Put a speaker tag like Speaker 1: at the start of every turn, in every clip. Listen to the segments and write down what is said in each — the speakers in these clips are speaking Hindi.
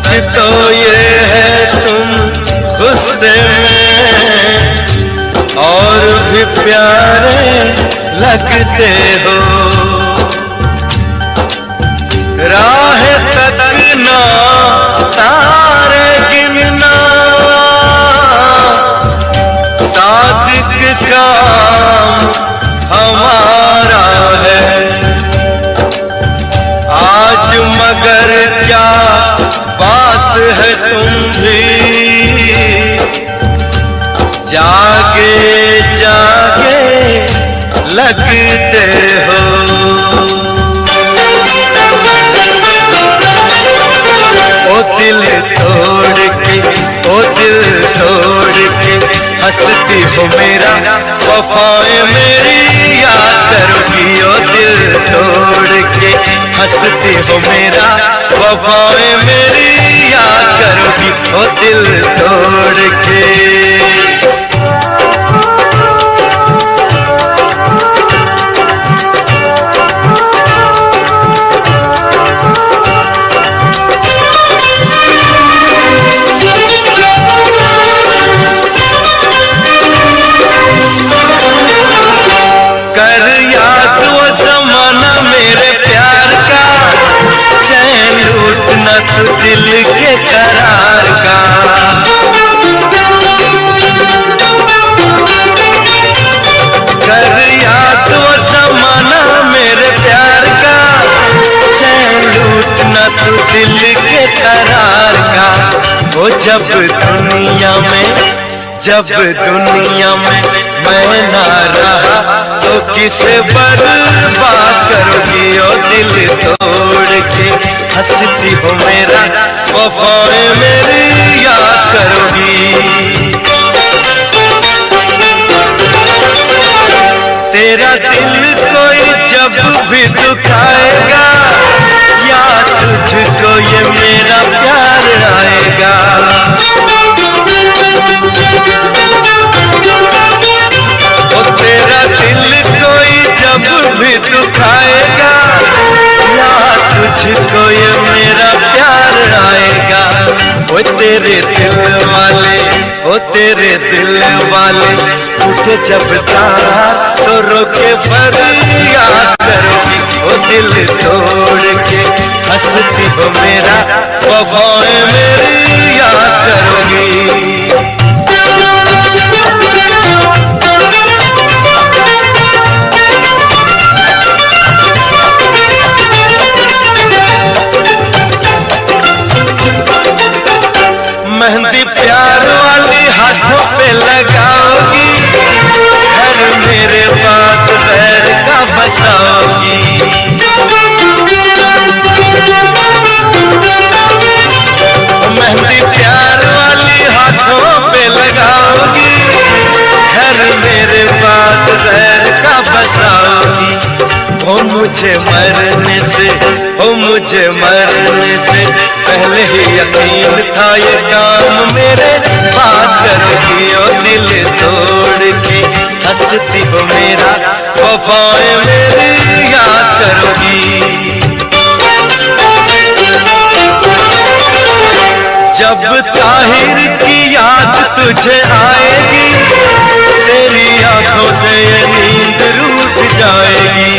Speaker 1: सच तो ये है तुम गुस्से में और भी प्यारे लगते हो। राह तकना तारे गिनना सादिक काम हमारा है। आज मगर क्या बात है तुम भी जागे जागे लगते हो। ओ दिल तोड़ के, ओ दिल तोड़ के हंसती हो मेरा, वफाएं मेरी याद करोगी। ओ दिल तोड़ के हंसती हो मेरा, वफाएं मेरी याद करोगी। ओ दिल तोड़ के। दिल के करार का कर याद वो ज़माना मेरे प्यार का, चैन लूटना तू दिल के करार का। वो जब दुनिया में मैं ना रहा तो किसे बर्बाद करोगी। ओ दिल तोड़ के हंसती हो मेरा, वफाएं मेरी याद करोगी। तेरा दिल कोई जब भी दुखाएगा, याद तुझको ये मेरा प्यार आएगा। ओ तेरा दिल कोई जब भी दुखाएगा, याद तुझको ये मेरा प्यार आएगा। ओ तेरे दिल वाले, ओ तेरे दिल वाले उठे जब तार तो रोके फरियाद करोगी। ओ दिल तोड़ के हंसती हो मेरा, वफाएं मेरी याद करोगी। मेहंदी प्यार वाली हाथों पे लगाओगी, हर मेरे बात पैर का बसाओगी। मेहंदी प्यार वाली हाथों पे लगाओगी, हर मेरे बात पैर का बसाओगी। ओ मुझे मरने से, ओ मुझे मरने से पहले ही यकीन था ये काम मेरे बात करोगी। ओ दिल तोड़ के हंसती हो मेरा, वफाएं मेरी याद करोगी। जब ताहिर की याद तुझे आएगी, तेरी आंखों से ये नींद रूठ जाएगी।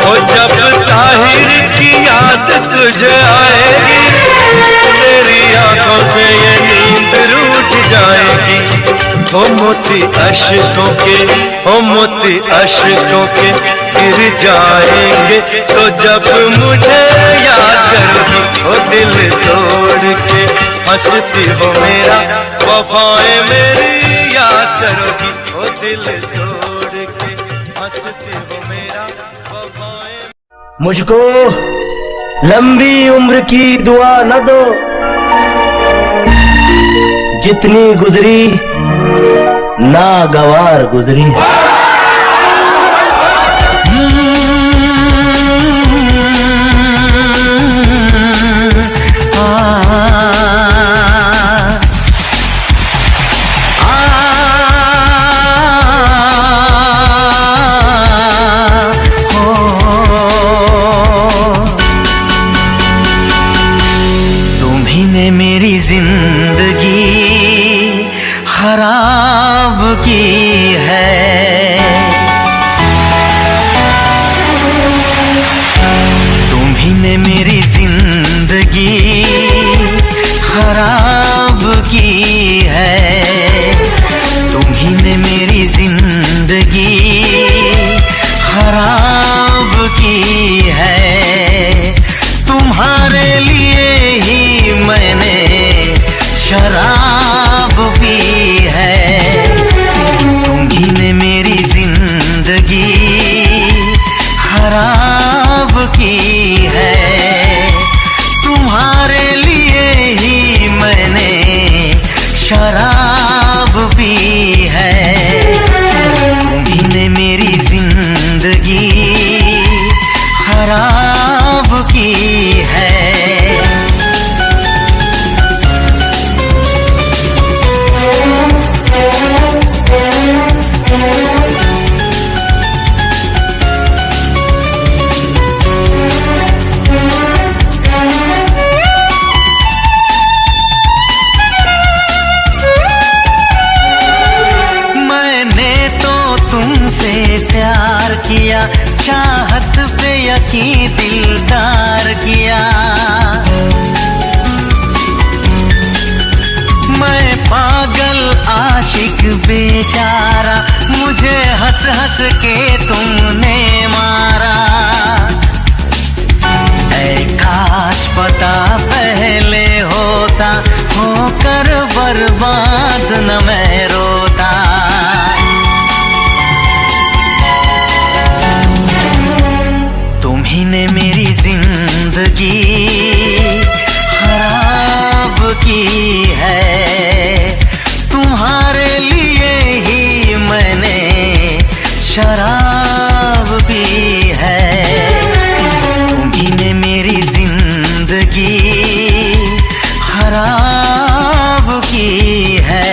Speaker 1: ओ जब ताहिर की याद तुझे आएगी, तेरी आंखों से ये नींद रूठ जाएगी। हो मोती अश्कों के, हो मोती अश्कों के गिर जाएंगे तो जब मुझे याद करोगी। ओ दिल तोड़ के हंसती हो मेरा, वफाएं मेरी याद करोगी। ओ दिल तोड़ के हंसती हो मेरा, वफाएं।
Speaker 2: मुझको लंबी उम्र की दुआ न दो, जितनी गुजरी नागवार गुजरी।
Speaker 3: जिंदगी खराब की है, तुम्ही ने मेरी जिंदगी खराब की है। तुम्हारे लिए ही मैंने शराब पी है, तुम्ही ने मेरी जिंदगी खराब की है। तुम्हारे लिए ही मैंने शराब पी है, तुम्ही ने मेरी जिंदगी खराब की है। तुमसे प्यार किया, चाहत पे यकीन दिलदार किया। मैं पागल आशिक बेचारा, मुझे हंस हंस के तुमने मारा। ऐ काश पता पहले होता, होकर बर्बाद न मैं रोता। तुम्ही ने मेरी जिंदगी खराब की है, तुम्हारे लिए ही मैंने शराब पी है। तुम्ही ने मेरी जिंदगी खराब की है।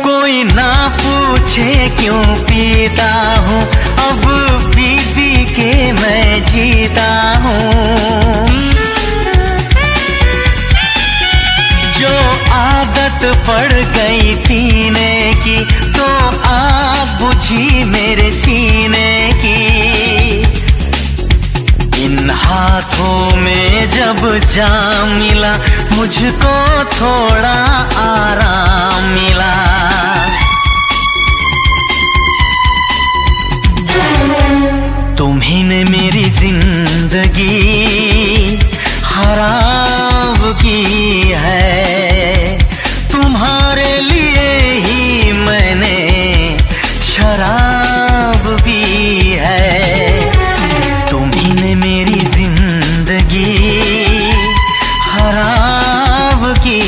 Speaker 3: कोई ना पूछे क्यों पीता हूँ, अब पी पी के मैं जीता हूँ। जो आदत पड़ गई पीने की, तो आग बुझी मेरे सीने की। इन हाथों में जब जाम मिला, मुझको थोड़ा आराम मिला। तुम्ही ने मेरी जिंदगी खराब की है, तुम्हारे लिए ही मैंने शराब पी है। तुम्ही ने मेरी जिंदगी खराब की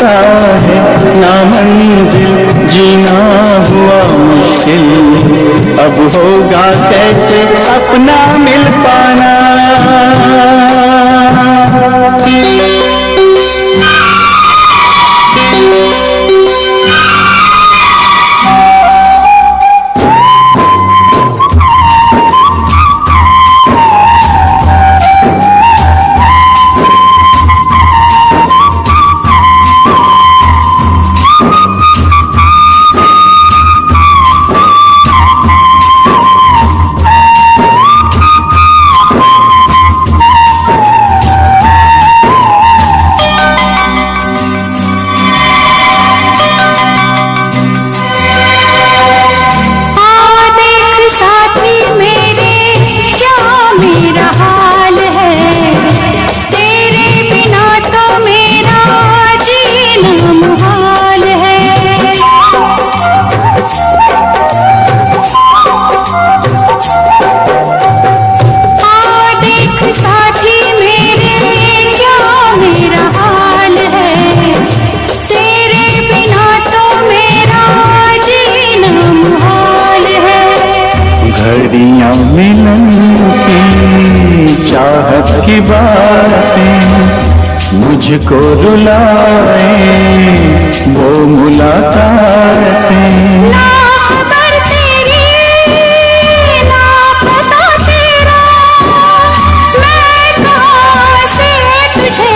Speaker 4: रास्ता है नामंजिल, जीना हुआ मुश्किल, अब होगा कैसे अपना मिल पाना। घड़ियां मिलन की चाहत की बातें मुझको रुलाए, वो मुलाकातें।
Speaker 5: ना खबर तेरी ना पता तेरा, मैं कहाँ से तुझे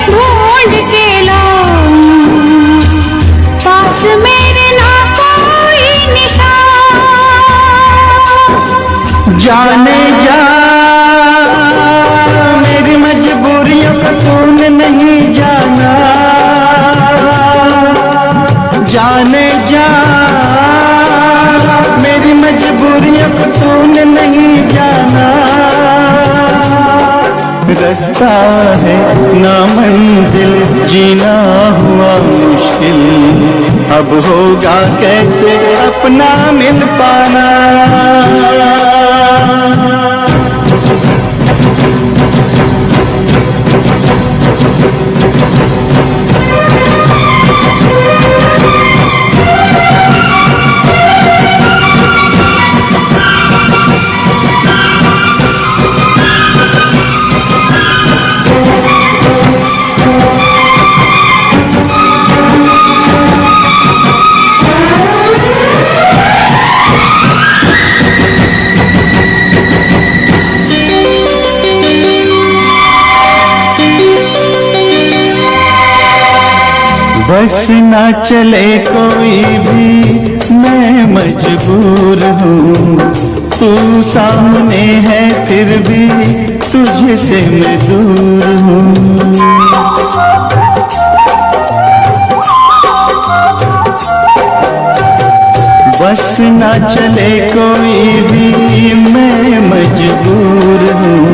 Speaker 5: ढूंढ के लाऊं, पास मेरे ना कोई निशान।
Speaker 4: जाने जा मेरी मजबूरियों को तूने नहीं जाना, जाने जा मेरी मजबूरियों को तूने नहीं जाना। रास्ता है नामंजिल, जीना हुआ मुश्किल, अब होगा कैसे अपना मिल पाना। बस ना चले कोई भी मैं मजबूर हूँ, तू सामने है फिर भी तुझसे मैं दूर हूँ। बस ना चले कोई भी मैं मजबूर हूँ,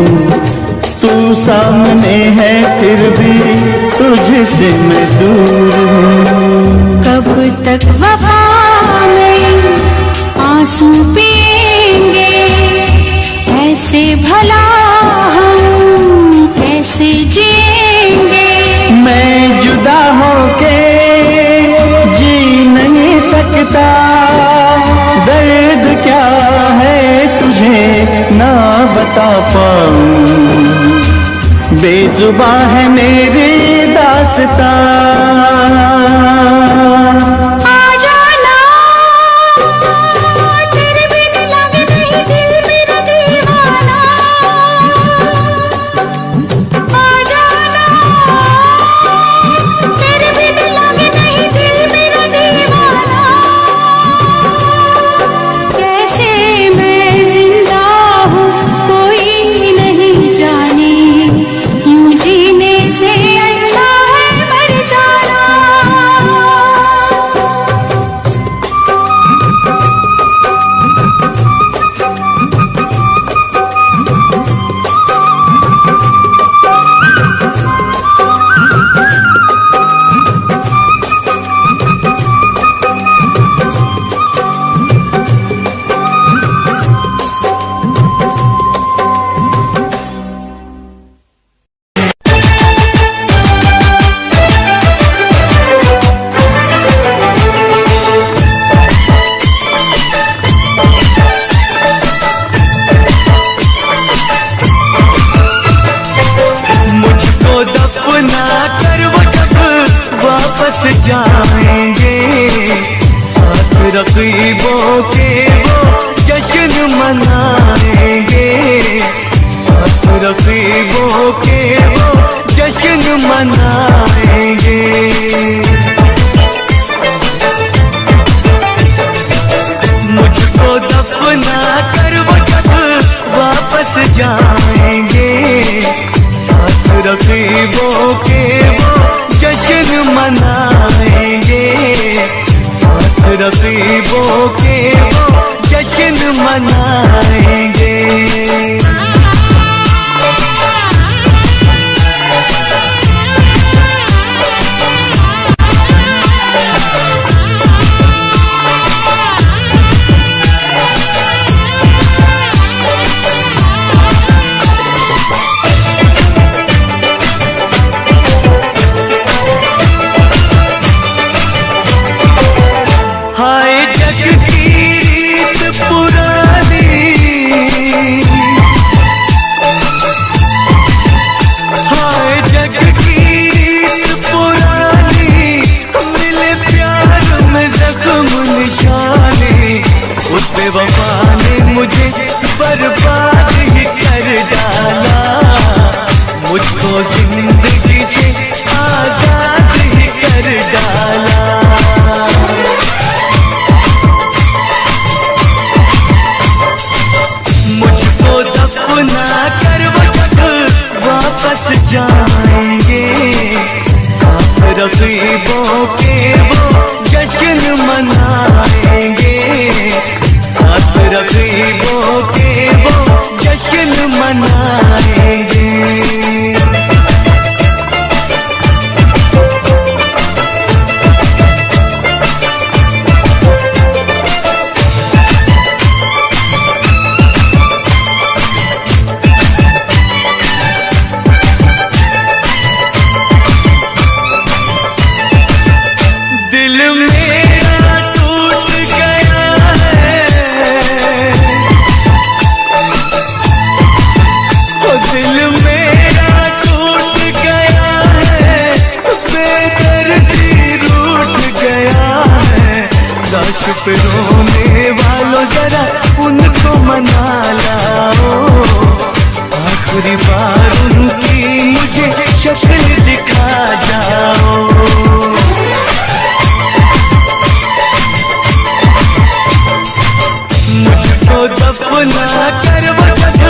Speaker 4: तू सामने है फिर भी तुझसे मैं दूर हूँ।
Speaker 5: कब तक वफा में आंसू पिएंगे, ऐसे भला हम कैसे जिएंगे।
Speaker 4: मैं जुदा होके जी नहीं सकता, दर्द क्या है तुझे ना बता पाऊं, बेजुबां है मेरी दास्तां।
Speaker 5: जीने
Speaker 3: वापस जाएंगे, साथ रकीबों के वो जश्न मनाएंगे, साथ रकीबों के वो जश्न मनाएंगे। मुझको दफना कर वो जब वापस जाएंगे, साथ रकीबों के वो जश्न मनाएंगे, साथ रकीबों के वो जश्न मनाएंगे। मुझे बर्बाद ही कर डाला, मुझको जिंदगी से आजाद ही कर डाला। मुझको दफना कर वो जब वापस जाएंगे, साथ रकीबों के वो जश्न मनाएंगे, साथ रकीबों के वो जश्न मनाएंगे। दिल मेरा टूट गया है, दिल मेरा टूट गया है, बेदर्दी रूठ गया है। लाश पे रोने वालों जरा उनको मना लाओ, आखिरी बार उनकी मुझे शक्ल दिखा जाओ। मुझको दफना कर वो जब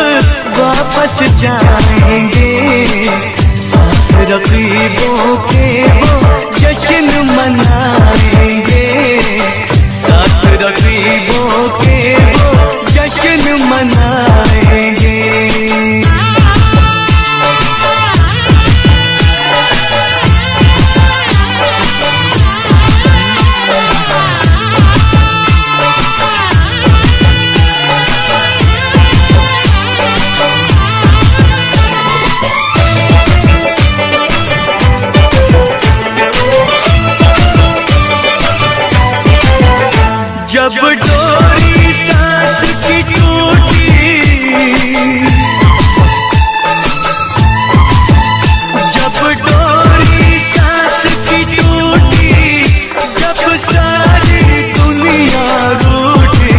Speaker 3: वापस जाएंगे, साथ रकीबों के वो जश्न मनाएंगे, साथ रकीबों के वो जश्न मनाएंगे। जब डोरी सांस की टूटी, जब डोरी सांस की टूटी, जब सारी दुनिया रूठी,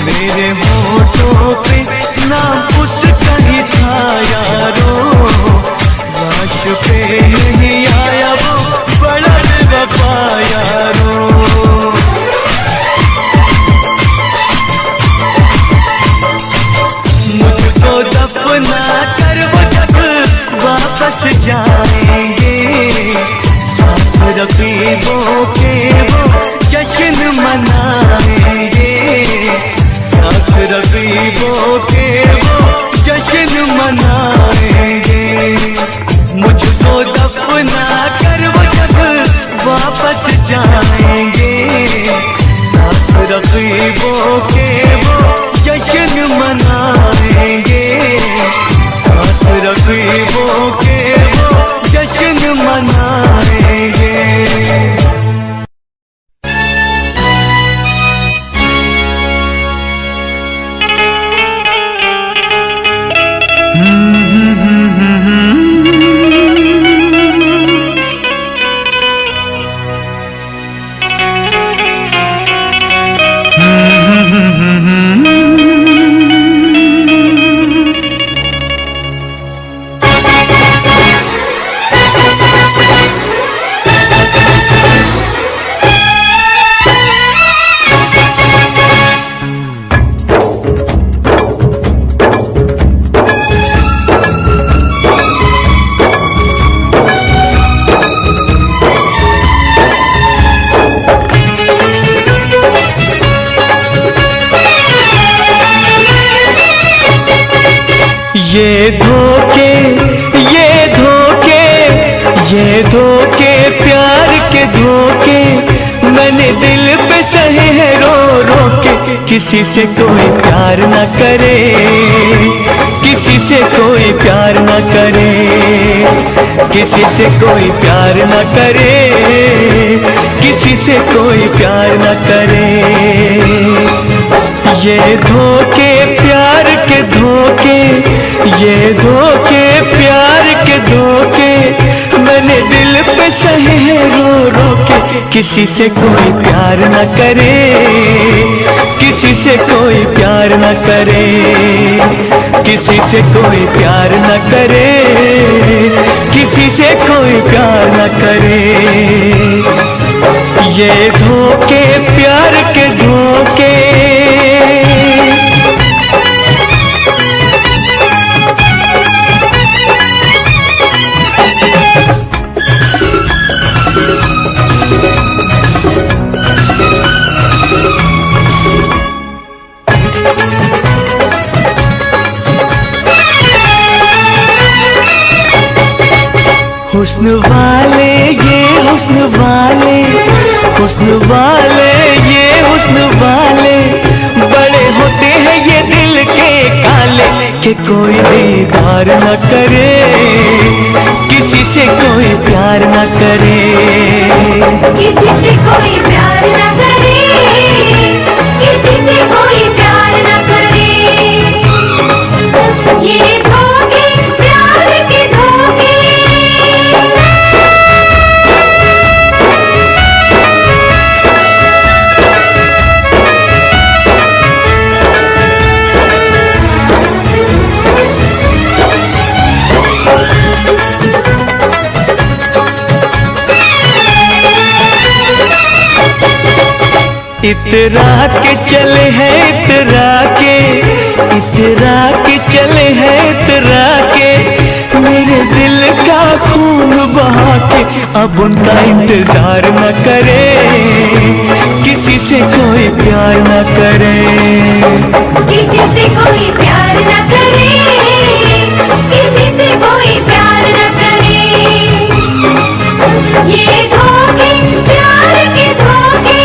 Speaker 3: मेरे होठों पे नाम उसका ही था यारो, लाश पे नहीं आया वो बड़ा बेवफा यारो। दफना कर वो जब वापस जाएंगे, साथ रकीबों के वो जश्न मनाएंगे, साथ रकीबों के वो जश्न मनाएंगे। मुझको दफना कर वो जब वापस जाएंगे, साथ रकीबों के वो जश्न मनाएंगे, साथ रकीबों के वो जश्न मनाएंगे।
Speaker 4: ये धोखे, ये धोखे, ये धोखे, प्यार के धोखे मैंने दिल पे सहे हैं रो रो के। किसी से कोई प्यार न करे, किसी से कोई प्यार न करे, किसी से कोई प्यार न करे, किसी से कोई प्यार न करे। ये धोखे प्यार के धोखे, ये धोखे प्यार के धोखे मैंने दिल पे सहे हैं रो रो के। किसी से कोई प्यार न करे, किसी से कोई प्यार न करे, किसी से कोई प्यार न करे, किसी से कोई प्यार न करे। ये धोखे प्यार के धोखे। हुस्न वाले ये हुस्न वाले, हुस्न वाले ये हुस्न वाले बड़े होते हैं ये दिल के काले। कि कोई दीदार न करे, किसी से कोई प्यार न करे,
Speaker 5: किसी से कोई प्यार न करे, किसी से कोई प्यार न करे। ये धोखे प्यार के धोखे।
Speaker 4: इतरा के चले हैं इतरा के, इतरा के चले हैं इतरा के मेरे दिल का खून बहा के। अब उनका इंतजार न करे, किसी से कोई प्यार न करे,
Speaker 5: किसी से कोई प्यार न करे, किसी से कोई प्यार न करे। ये धोखे प्यार के धोखे।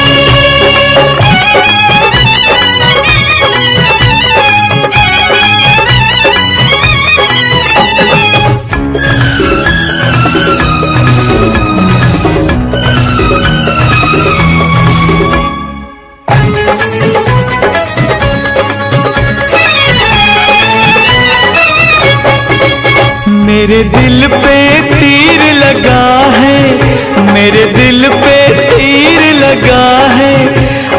Speaker 4: मेरे दिल पे तीर लगा है, मेरे दिल पे तीर लगा है।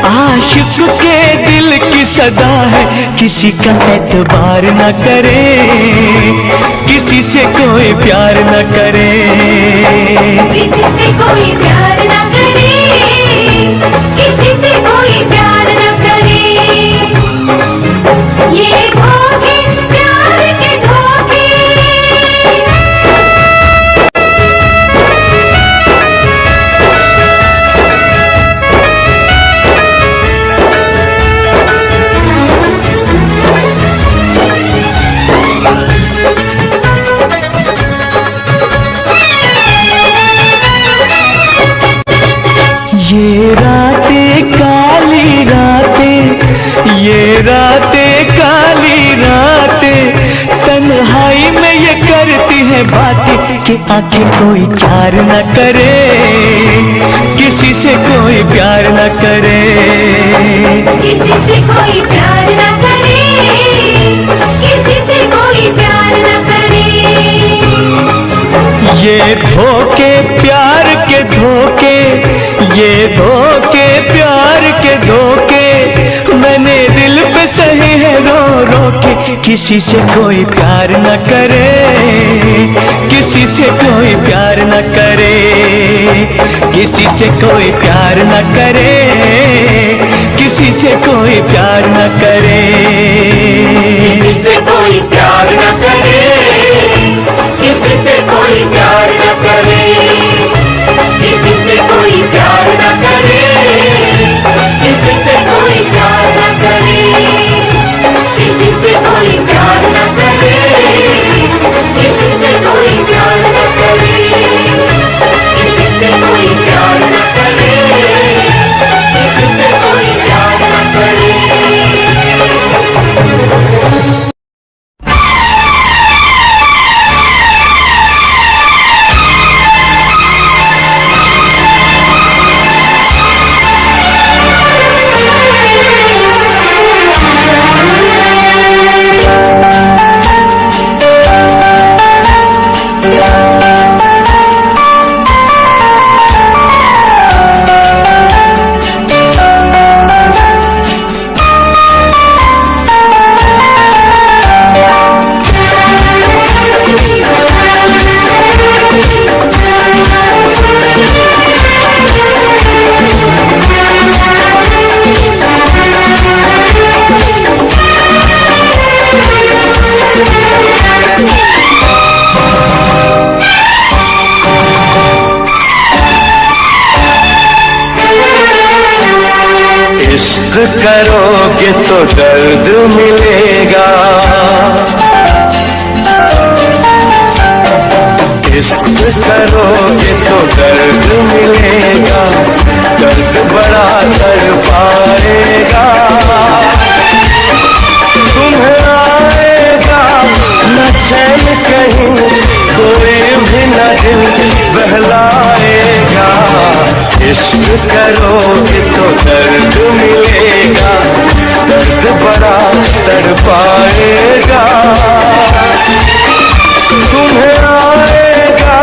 Speaker 4: आशिक के दिल की सदा है, किसी का एतबार न करे, किसी से कोई प्यार न करे,
Speaker 5: किसी से कोई प्यार न करे, किसी से कोई प्यार न करे। ये धोखे प्यार के धोखे।
Speaker 4: ये रातें काली रातें, ये रातें काली रातें तन्हाई में ये करती है बातें। कि आंखें कोई चार न करे, किसी से कोई प्यार न करे,
Speaker 5: किसी से कोई प्यार न करे, किसी से कोई प्यार न करे।
Speaker 4: ये धोखे प्यार के धोखे, ये धोखे प्यार के धोखे मैंने दिल पे सहे हैं रो रो के। किसी से कोई प्यार न करे, किसी से कोई प्यार न करे, किसी से कोई प्यार न करे, किसी से कोई प्यार न करे,
Speaker 3: किसी से कोई प्यार न करे, किसी से कोई प्यार न करे, किसी से कोई प्यार न करे, किसी से कोई प्यार न करे, किसी से कोई प्यार न करे।
Speaker 1: इश्क करोगे तो दर्द मिलेगा, इश्क करोगे तो दर्द मिलेगा, दर्द बड़ा तड़पाएगा। तुम्हें आएगा न चैन कहीं, कोई भी न दिल बहलाएगा। इश्क करोगे तो दर्द मिलेगा, दर्द बड़ा तड़पाएगा। तुम्हें आएगा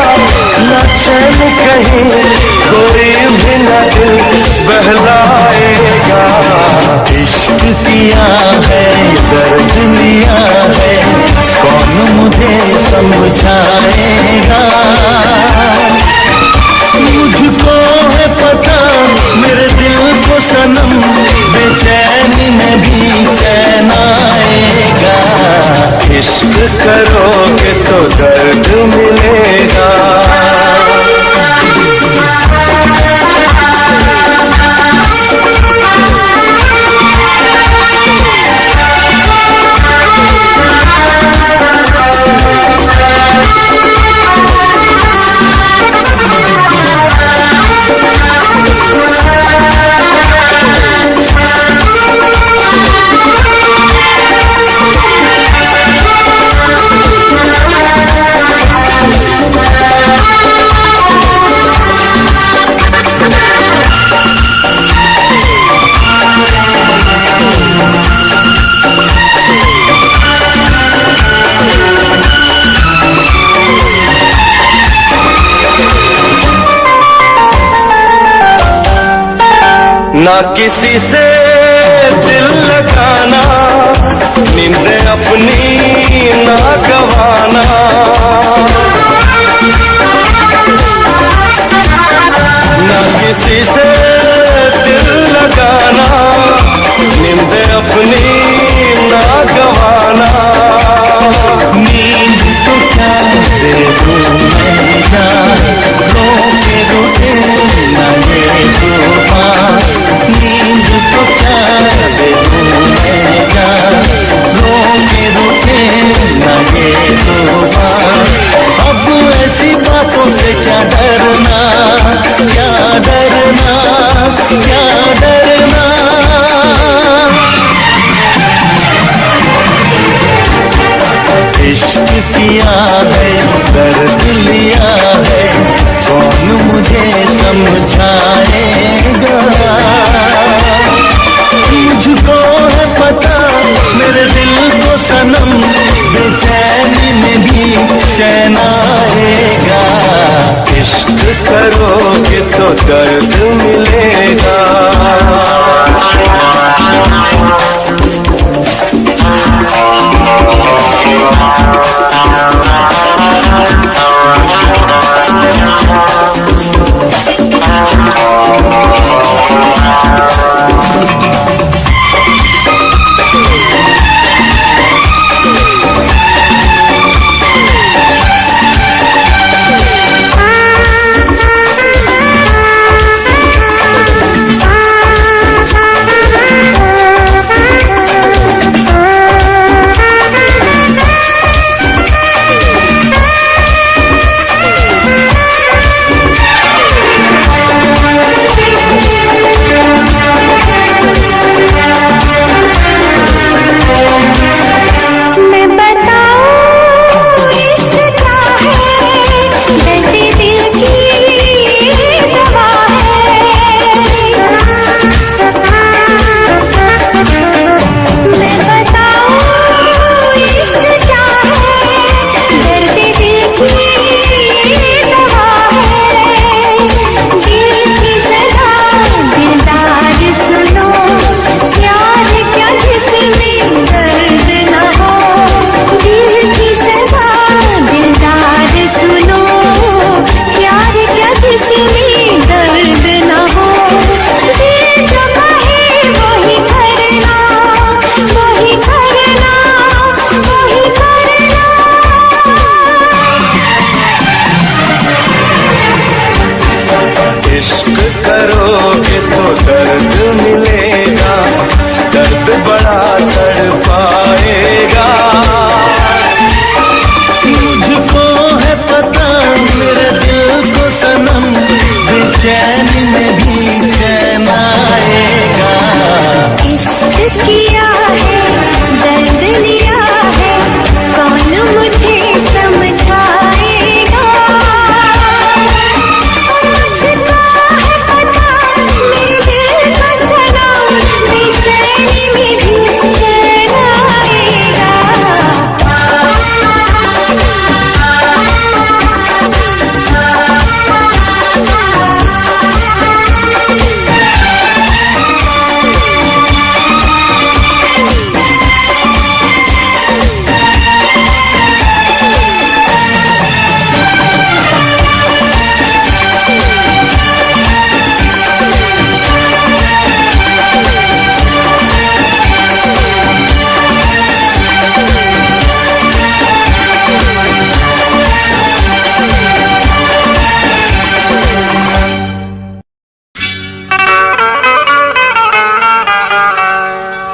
Speaker 1: न चैन कहीं, कोई भी न दिल बहलाएगा। इश्क किया है दर्द लिया है, कौन मुझे समझाएगा। मुझको है पता मेरे दिल को सनम, बेचैनी में भी चैन आएगा। इश्क करोगे तो दर्द मिलेगा। ना किसी से दिल लगाना, नींद अपनी ना गवाना। ना किसी से दिल लगाना, नींद अपनी ना गवाना। नींद तो क्या दे दूं मैं जान, रोके रुके ना ये तूफान। नींद तो क्या दे दूं मैं जान, रोके रुके ना ये तूफान। अब ऐसी बातों से क्या डरना, क्या डरना, क्या डरना। इश्क किया है दर्द लिया है, कौन मुझे समझाएगा। मुझको है पता मेरे दिल को सनम, बेचैनी में भी चैन आएगा। इश्क करोगे तो दर्द मिलेगा।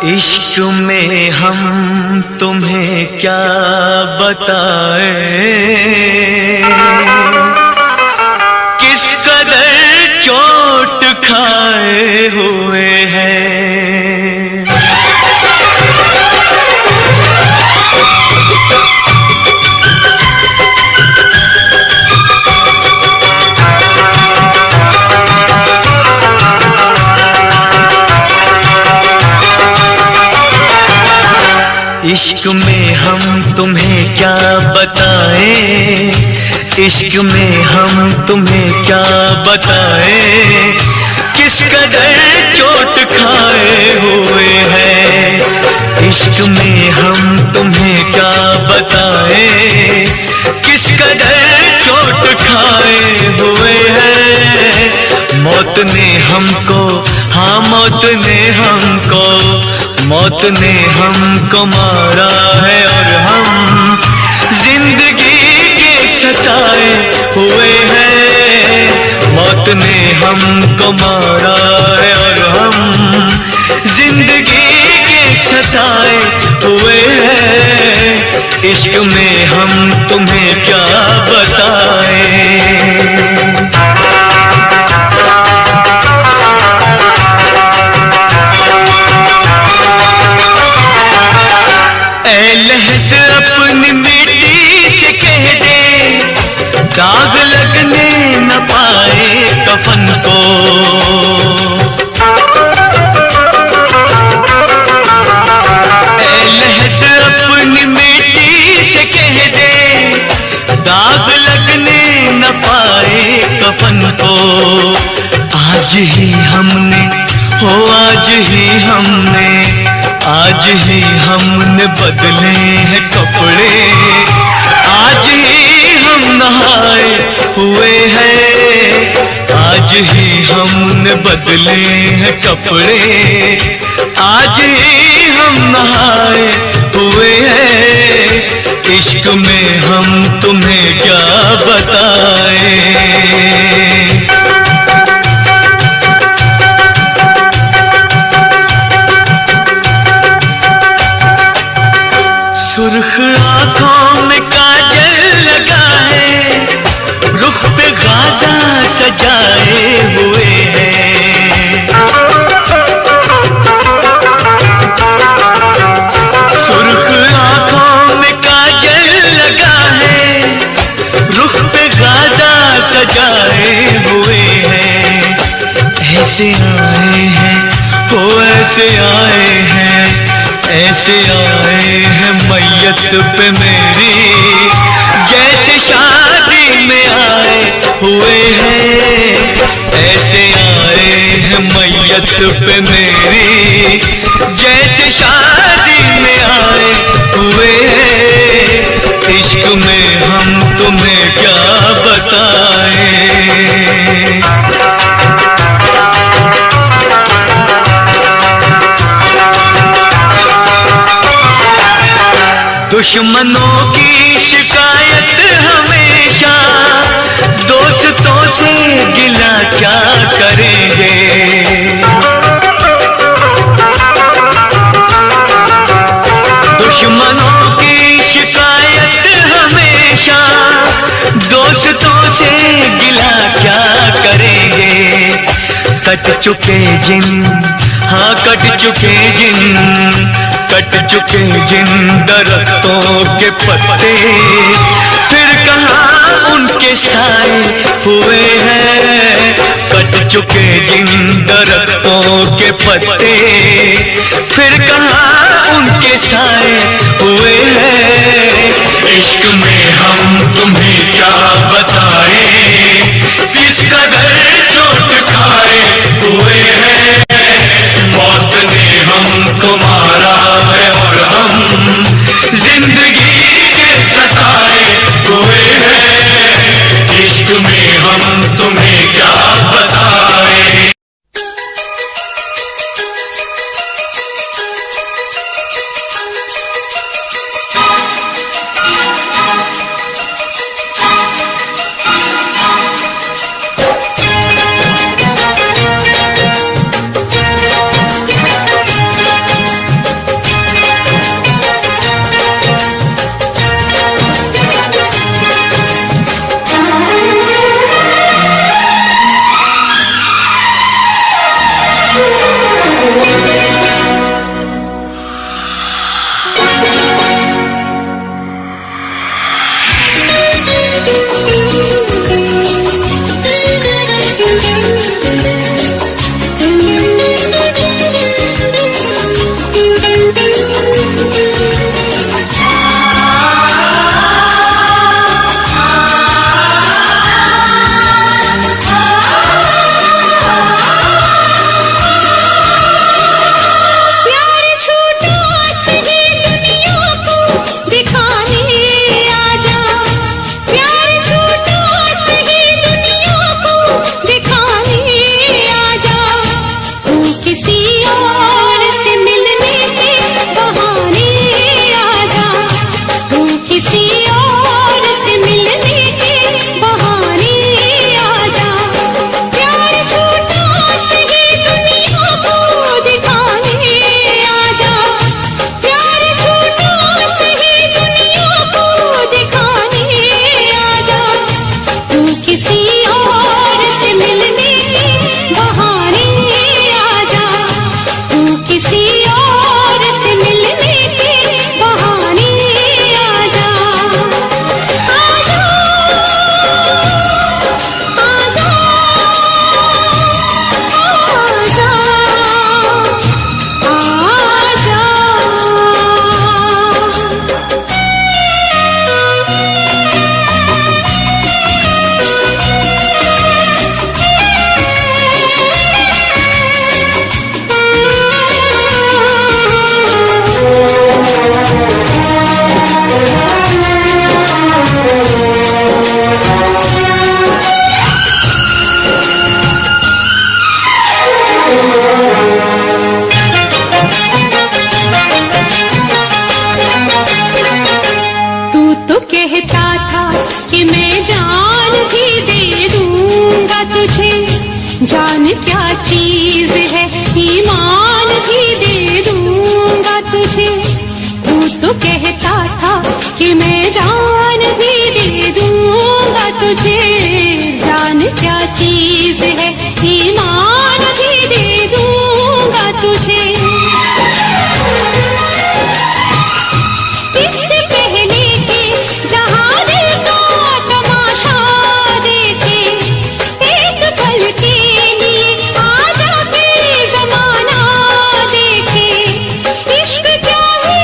Speaker 4: इश्क में हम तुम्हें क्या बताएं, किस कदर चोट खाए हुए हैं। इश्क में हम तुम्हें क्या बताएं, इश्क में हम तुम्हें क्या बताएं, किस कदर चोट खाए हुए हैं। इश्क में हम तुम्हें क्या बताएं, किस कदर चोट खाए हुए हैं। मौत ने हमको, हाँ मौत ने हमको, मौत ने हमको मारा है और हम जिंदगी के सताए हुए हैं। मौत ने हमको मारा है और हम जिंदगी के सताए हुए हैं। इश्क में हम तुम्हें क्या बताएं। लहद अपनी मिट्टी से कह दे, दाग लगने न पाए कफन को। लहद अपनी मिट्टी से कह दे, दाग लगने न पाए कफन को। आज ही हमने, हो आज ही हमने, आज ही हमने बदले हैं कपड़े, आज ही हम नहाए हुए हैं। आज ही हमने बदले हैं कपड़े, आज ही हम नहाए हुए हैं। इश्क में हम तुम्हें क्या बताएं। सुर्ख आंखों में काजल लगा है, रुख पे गाजा सजाए हुए हैं। सुर्ख आंखों में काजल लगा है, रुख पे गाजा सजाए हुए हैं। ऐसे आए हैं, वो ऐसे आए हैं, ऐसे आए हैं मैयत पे मेरी, जैसे शादी में आए हुए हैं। ऐसे आए हैं मैयत पे मेरी, जैसे शादी में आए हुए हैं। इश्क में हम तुम्हें क्या बताएं। दुश्मनों की शिकायत हमेशा, दोस्तों से गिला क्या करेंगे। दुश्मनों की शिकायत हमेशा, दोस्तों से गिला क्या करेंगे। कट चुके जिन, हाँ कट चुके जिन, कट चुके जिन दरख्तों के पत्ते, फिर कहाँ उनके साए हुए हैं। कट चुके जिन दरख्तों के पत्ते, फिर कहाँ उनके साए हुए हैं। इश्क में हम तुम्हें क्या बताएं, किस कदर चोट खाए हुए हैं। मौत ने हमको मारा है और हम जिंदगी के सताए हुए हैं। इश्क में हम तुम्हें क्या बताएं।
Speaker 5: जान क्या चीज है, ईमान भी दे दूंगा तुझे। तू तो कहता था कि मैं जान भी दे दूंगा तुझे। जान क्या चीज है, ईमान भी दे दूंगा तुझे। इससे पहले कि जहां दिल का तमाशा देखे, एक पल के लिए आजा के जमाना देखे। इश्क क्या है,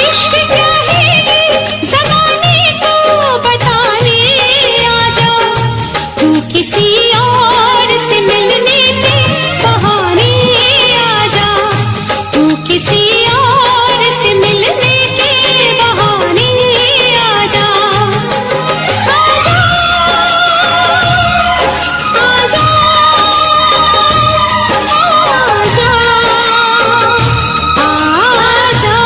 Speaker 5: इश्क क्या है जमाने को बताने आजा। तू किसी और से मिलने के बहाने आजा। तू किसी और से मिलने के बहाने आजा। आजा आजा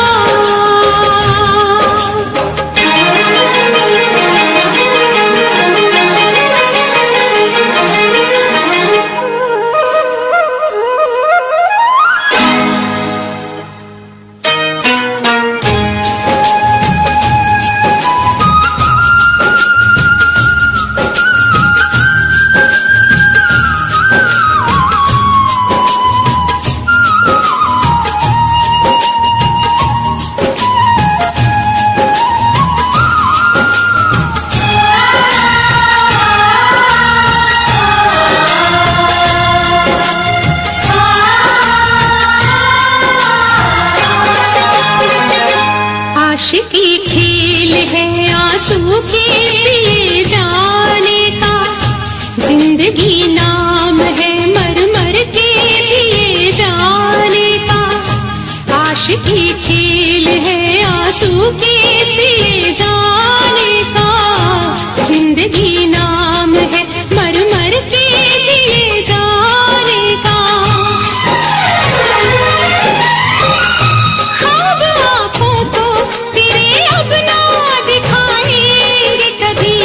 Speaker 5: आशिकी खेल है आंसू के पिए जाने का। जिंदगी नाम है मर मर के जिए जाने का। आशिकी खेल है आंसू के पिए जाने का। जिंदगी नाम है मर मर के जिए जाने का। ख्वाब आँखों को तेरे अब ना दिखाएंगे कभी।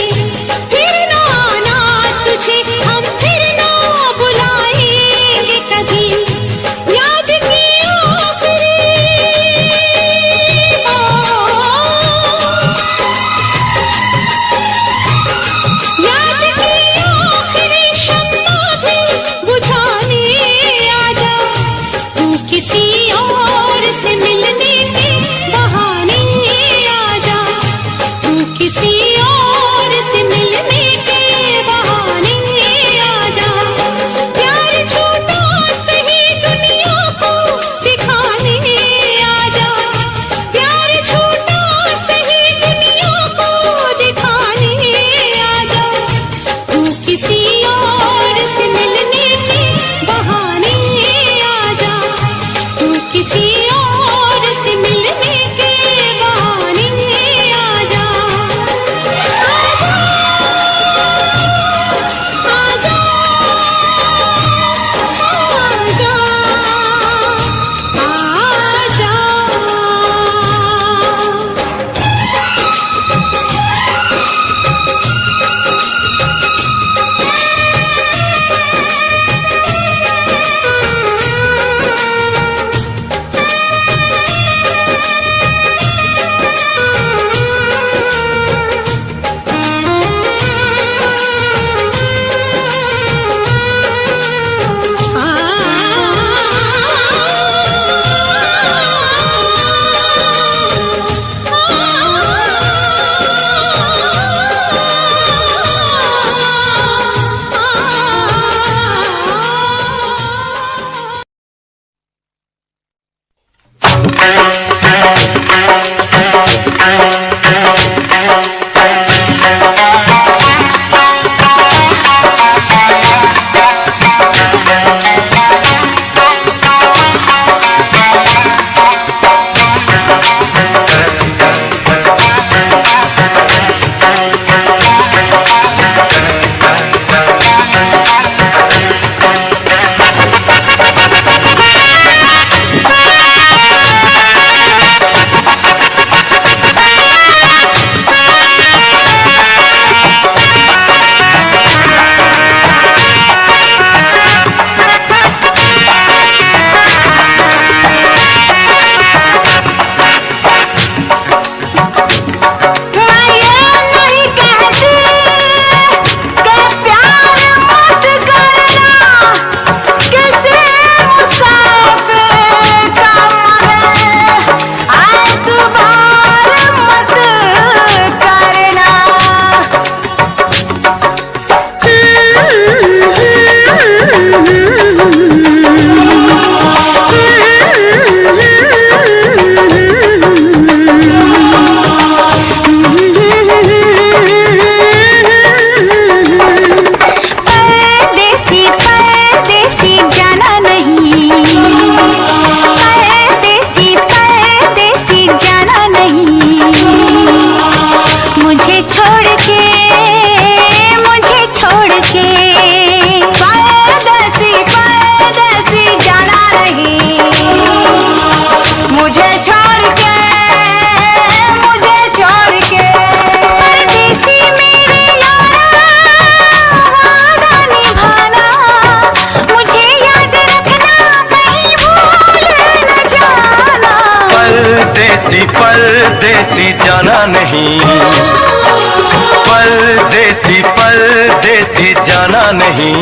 Speaker 1: परदेसी परदेसी जाना नहीं,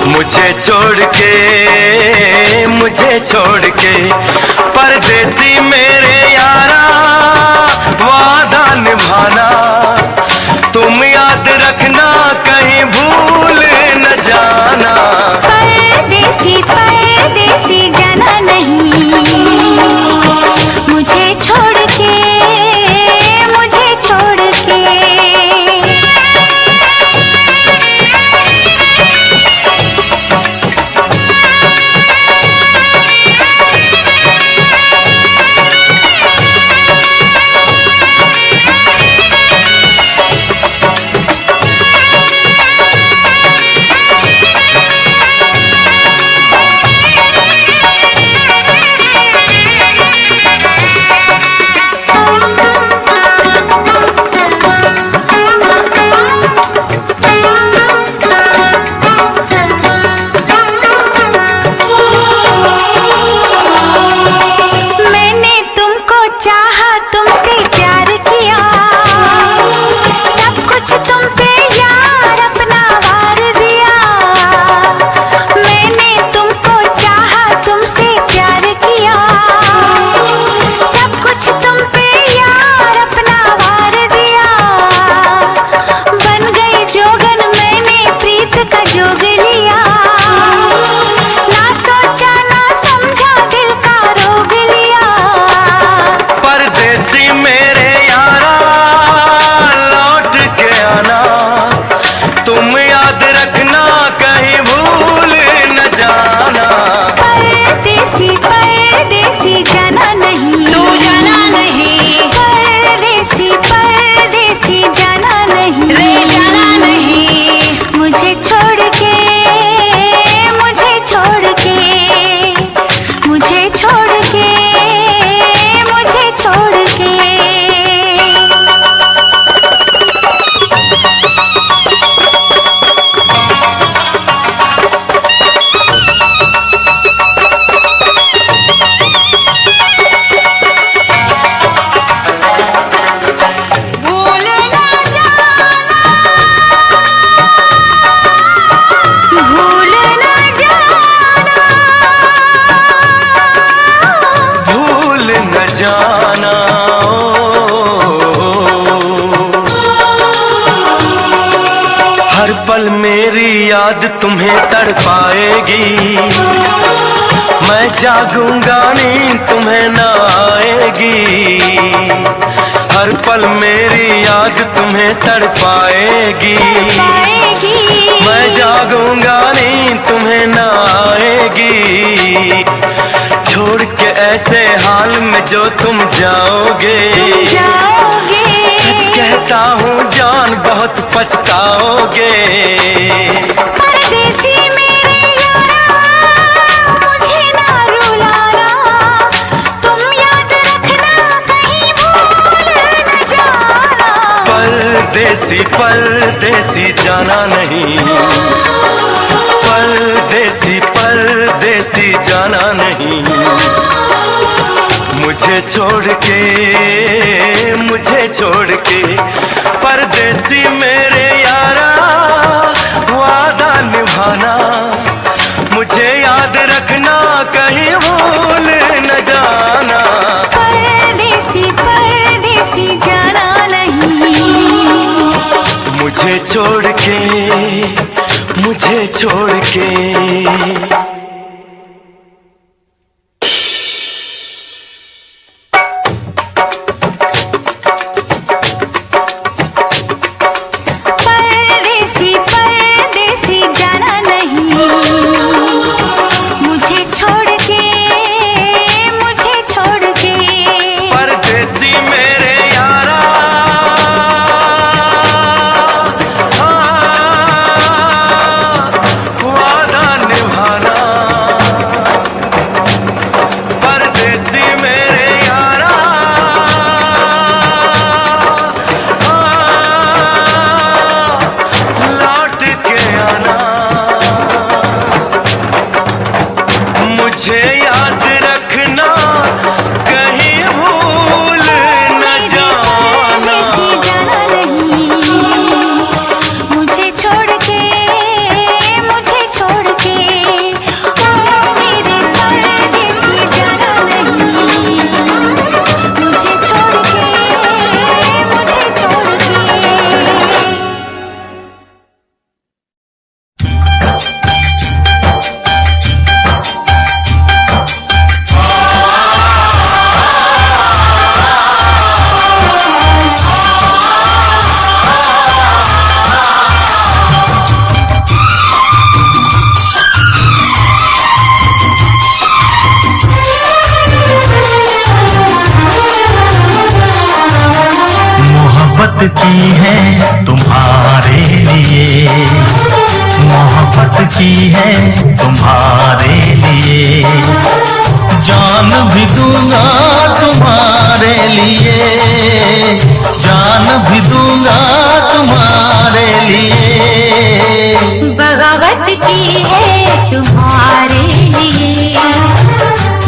Speaker 1: मुझे छोड़ के परदेसी मेरे यारा वादा निभाना, तुम याद रखना कहीं भूल न जाना।
Speaker 5: परदेसी परदेसी जाना नहीं, मुझे छोड़ के
Speaker 1: पल मेरी याद तुम्हें तड़पाएगी, मैं जागूंगा नींद तुम्हें न आएगी। हर पल मेरी याद तुम्हें तड़पाएगी, मैं जागूंगा नींद तुम्हें न आएगी। छोड़ के ऐसे हाल में जो तुम जाओगे, सच कहता हूँ जान बहुत पछताओगे।
Speaker 5: परदेसी मेरे यारा मुझे ना रुलाना, तुम याद रखना कहीं भूल न जाना।
Speaker 1: परदेसी परदेसी जाना नहीं, परदेसी परदेसी जाना नहीं, मुझे छोड़ के परदेसी मेरे यारा वादा निभाना, मुझे याद रखना कहीं भूल न जाना।
Speaker 5: परदेसी परदेसी जाना नहीं,
Speaker 1: मुझे छोड़ के वादा निभाना,
Speaker 6: की है तुम्हारे लिए, मोहब्बत की है तुम्हारे लिए, जान भी दूंगा तुम्हारे लिए, जान भी दूंगा तुम्हारे लिए।
Speaker 3: बगावत की है तुम्हारे लिए,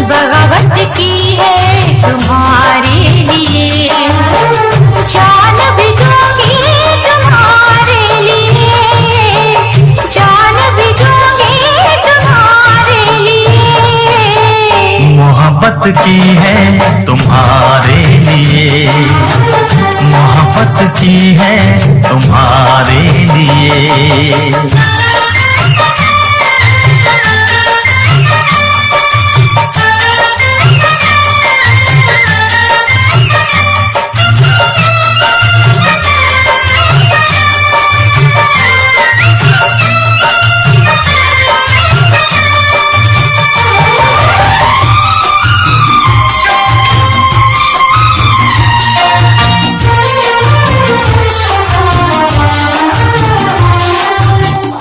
Speaker 3: बगावत की है तुम्हारे लिए, जान भी दूंगी तुम्हारे लिए, जान भी दूंगी तुम्हारे लिए।
Speaker 6: मोहब्बत की है तुम्हारे लिए, मोहब्बत की है तुम्हारे लिए।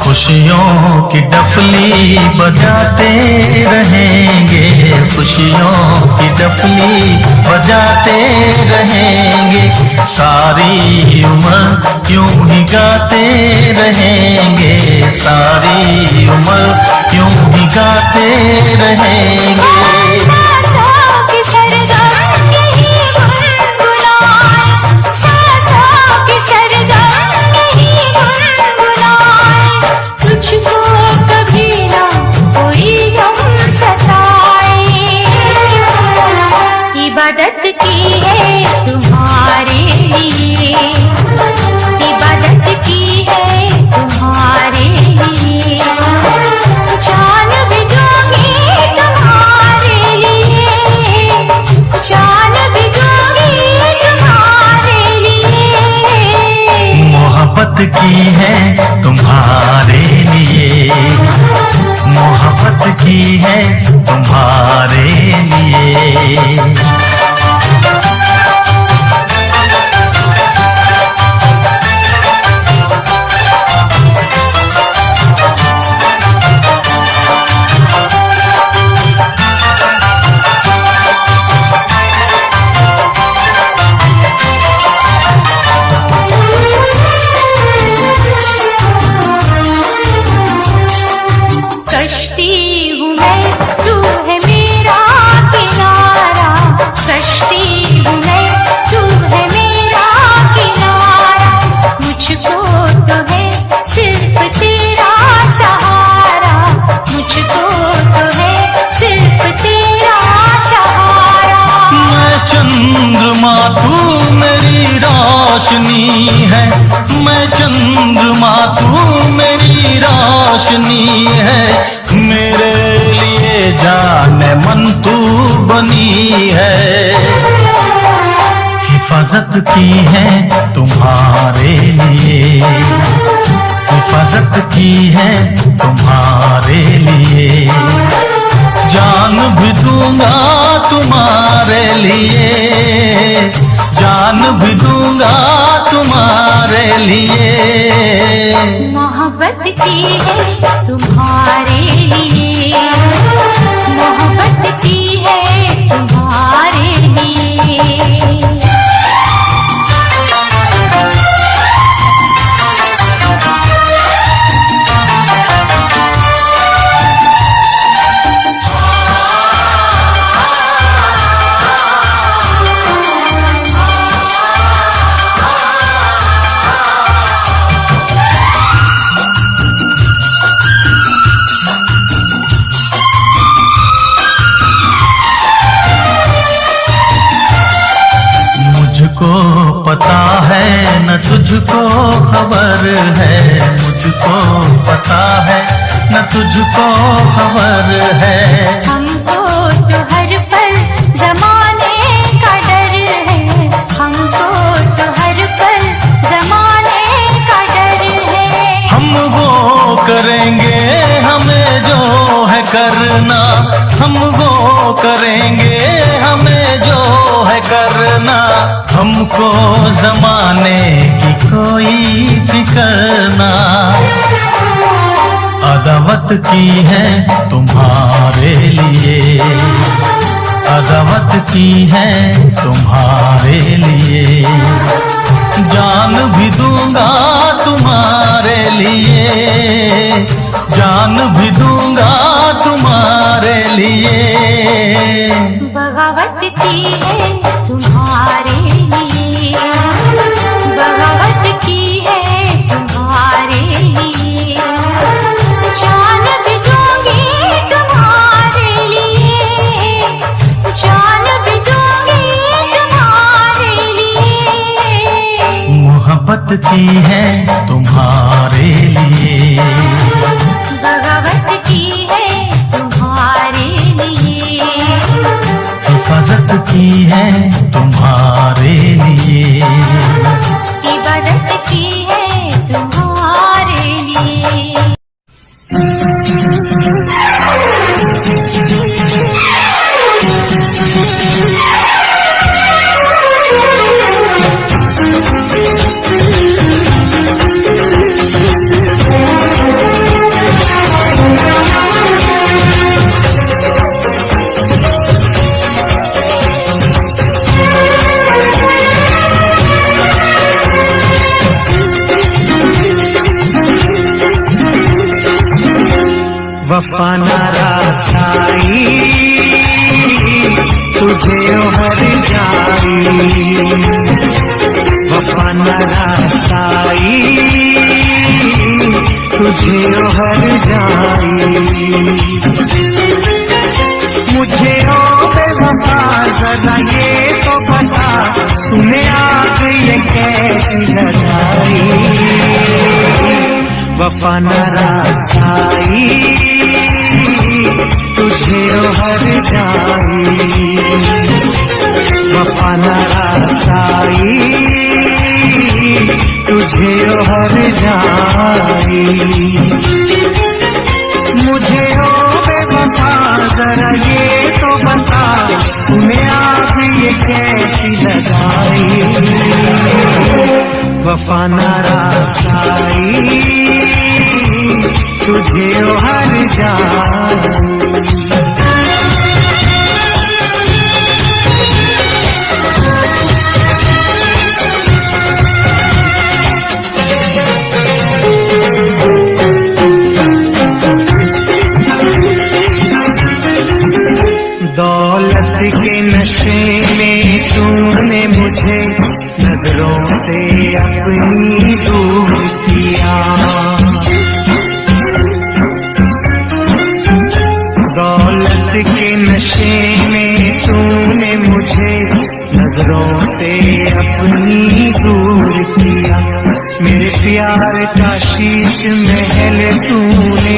Speaker 6: खुशियों की डफली बजाते रहेंगे, खुशियों की डफली बजाते रहेंगे, सारी उम्र यूं ही गाते रहेंगे, सारी उम्र यूं ही गाते रहेंगे।
Speaker 3: इबादत की है तुम्हारे लिए, इबादत की है तुम्हारे लिए, जान भी दूंगी तुम्हारे लिए, जान भी दूंगी तुम्हारे लिए।
Speaker 6: मोहब्बत की है तुम्हारे लिए, मोहब्बत की है तुम्हारे लिए।
Speaker 3: कश्ती हूँ मैं, तू है मेरा किनारा, कश्ती हूँ मैं, तू है मेरा किनारा, मुझको तो है सिर्फ तेरा सहारा, मुझको तो है सिर्फ तेरा सहारा।
Speaker 6: मैं चंद्रमा तू मेरी रोशनी है, मैं चंद्रमा तू मेरी रोशनी है, मेरे लिए जाने मन तू बनी है। हिफाजत की है तुम्हारे लिए, हिफाजत की है तुम्हारे लिए, जान भी दूंगा तुम्हारे लिए, जान भी दूंगा तुम्हारे लिए।
Speaker 3: मोहब्बत की है तुम्हारे लिए, मोहब्बत की है तुम्हारे लिए।
Speaker 6: पता है न तुझको खबर है, मुझको पता है न तुझको खबर है।
Speaker 3: हमको तो हर पल जमाने का डर है, हमको तो हर पल जमाने का डर है।
Speaker 6: हम वो करेंगे हमें जो है करना, हम वो करेंगे हमें जो है करना। हमको जमाने की कोई फिक्र ना, अदावत की है तुम्हारे लिए, अदावत की है तुम्हारे लिए, जान भी दूंगा तुम्हारे लिए, जान भी दूंगा तुम्हारे लिए।
Speaker 5: बगावत की है तुम्हारे लिए, बगावत की है तुम्हारे लिए, जान भी दूंगी तुम्हारे लिए, जान भी दूंगी तुम्हारे लिए।
Speaker 6: मोहब्बत की है तुम्हारे लिए,
Speaker 5: बगावत की है तुम्हारे लिए,
Speaker 6: हिफाजत की है तुम्हारे लिए,
Speaker 5: इबादत की है तुम्हारे लिए।
Speaker 4: वफा ना रासाई तुझे हर जाई, वफा ना रासाई तुझे हर जाई, मुझे ओ बेवफा जरा ये तो बता तूने आग ये कैसी लगाई, वफा ना रासाई तुझे हर जाई, वफा ना रासाई तुझे हर जाई, मुझे ओ बेवफा जरा ये तो बता तूने आग ये कैसी लगाई, वफा ना रासाई तुझे हर जाई। दौलत के नशे में तूने मुझे नजरों से अपनी दूर किया, दौलत के नशे में तूने मुझे नजरों से अपनी दूर किया, मेरे प्यार का शीश महल तूने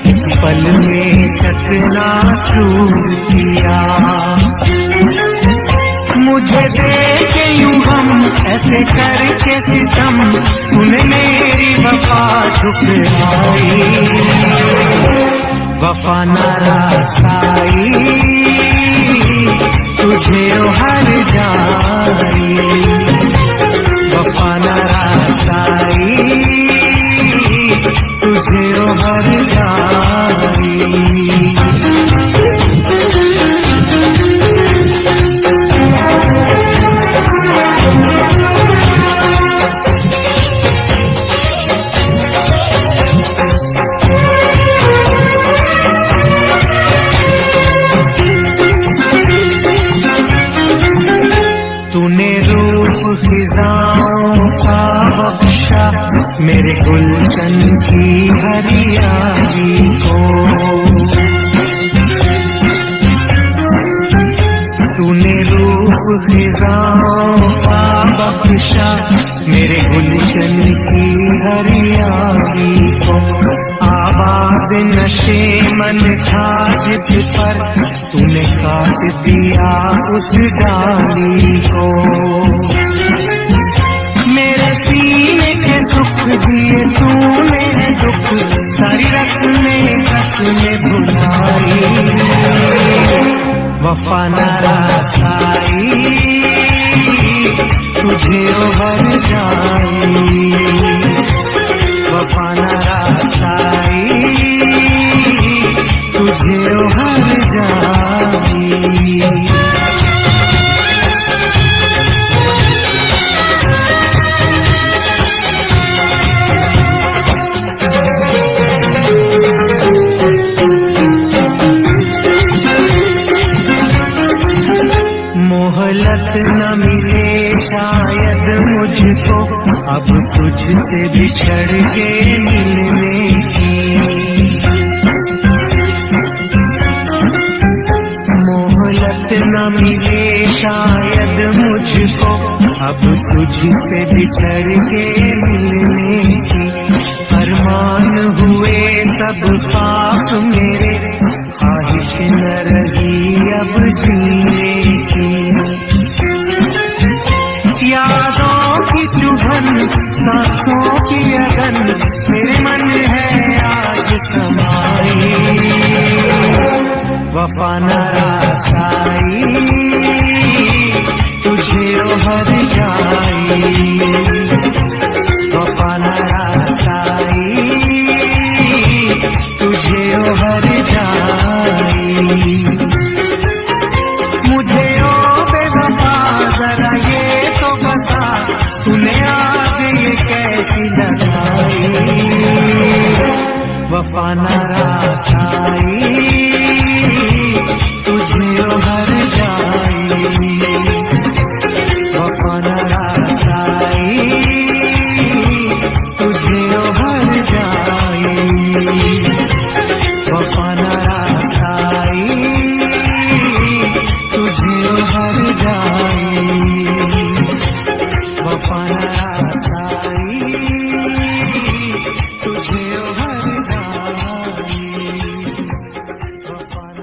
Speaker 4: एक पल में चकना चूर किया, मुझे देखे यूं हम ऐसे करके सितम तूने मेरी वफा ठुकराई, वफा ना रासाई तुझे हर जाई, वफा ना रासाई तुझे हर जाई। तूने रूप खिजाओं का बख्शा मेरे गुलशन की हरियाली को, तूने रूप खिजाओं का बख्शा मेरे गुलशन की हरियाली को, आवाज नशे मन था जिस पर तूने काट दिया उस डाली को, मेरे सीने के सुख दिए तूने दुख सारी रस्में कसमें भुलाई, वफा ना रासाई तुझे हर जाई वफा न रासाई तुझे हर जाई। मोहलत न मिले शायद मुझको अब तुझसे बिछड़ के मिलने की। मोहलत न मिले शायद मुझको अब तुझसे बिछड़ के मिलने की। अरमान हुए सब पाप मेरे ख्वाहिश न रही अब जीने की। यादों की चुभन सांसों की अगन मेरे मन है आज समाई वफा न रासाई तुझे हर जाई वफा न रासाई तुझे हर जाई। मुझे ओ बेवफा जरा ये तो बता तूने आग ये कैसी लगाई वफा न रासाई तुझे हर जाई वफा न रासाई तुझे हर जाई वफा न रासाई तुझे हर जाई वफा न रासाई तुझे हर जाई वफा न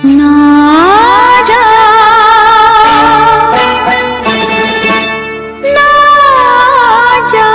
Speaker 5: ना जा ना जा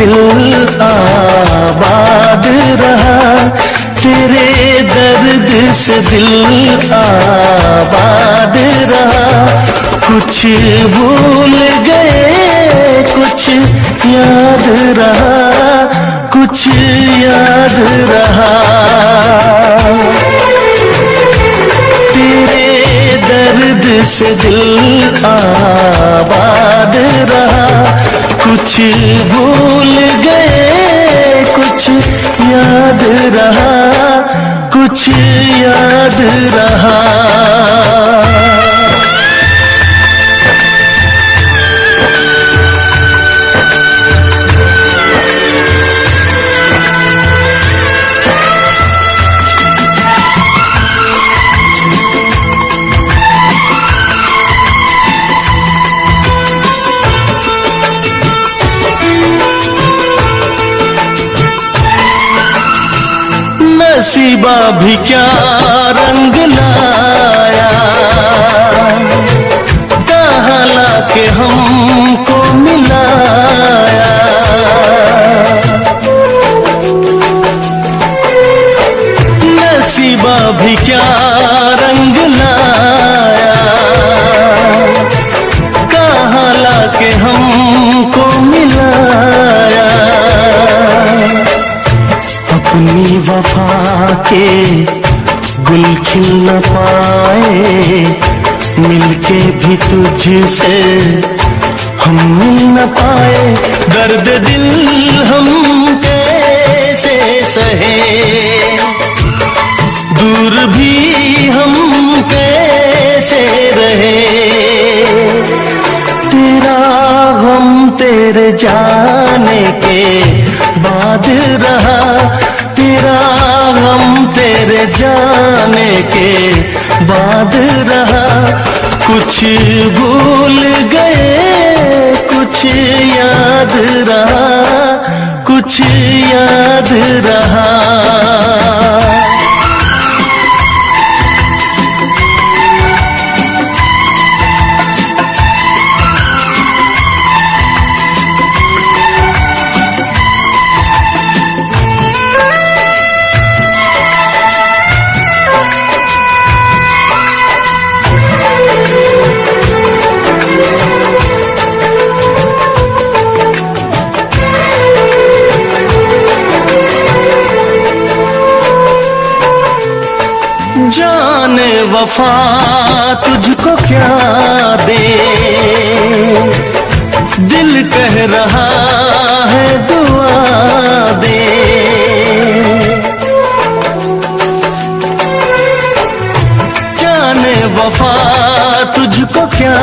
Speaker 4: दिल आबाद रहा, तेरे दर्द से दिल आबाद रहा। कुछ भूल गए कुछ याद रहा, कुछ याद रहा। तेरे दर्द से दिल आबाद रहा, कुछ भूल गए कुछ याद रहा, कुछ याद रहा। नसीबा भी क्या रंग लाया, कहाँ लाके हमको मिलाया। नसीबा भी क्या रंग लाया, कहाँ लाके हमको मिलाया। अपनी वफा के गुल खिल न पाए, मिलके भी तुझसे हम मिल न पाए। दर्द दिल हम कैसे सहे, दूर भी हम कैसे रहे। तेरा गम तेरे जाने के बाद रहा, तेरा गम तेरे जाने के बाद रहा। कुछ भूल गए कुछ याद रहा, कुछ याद रहा। जाने वफा तुझको क्या दे, दिल कह रहा है दुआ दे। जाने वफा तुझको क्या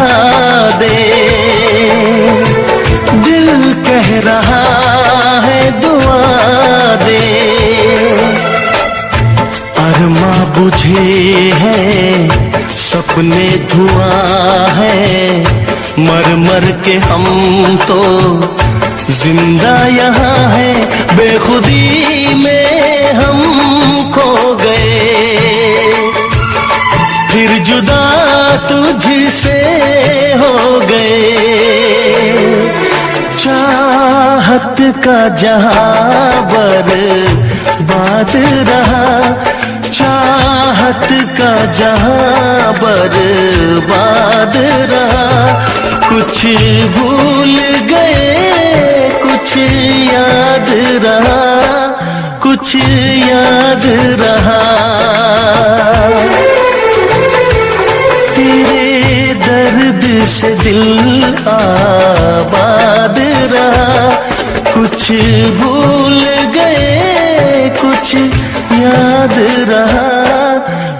Speaker 4: दे, दिल कह रहा है दुआ दे। अरमा बुझे हैं सपने धुआं है, मर मर के हम तो जिंदा यहाँ है। बेखुदी में हम खो गए, फिर जुदा तुझसे हो गए। चाहत का जहां बर्बाद रहा, चाहत का जहां बर्बाद रहा। कुछ भूल गए कुछ याद रहा, कुछ याद रहा। तेरे दर्द से दिल आबाद रहा, कुछ भूल गए कुछ याद रहा,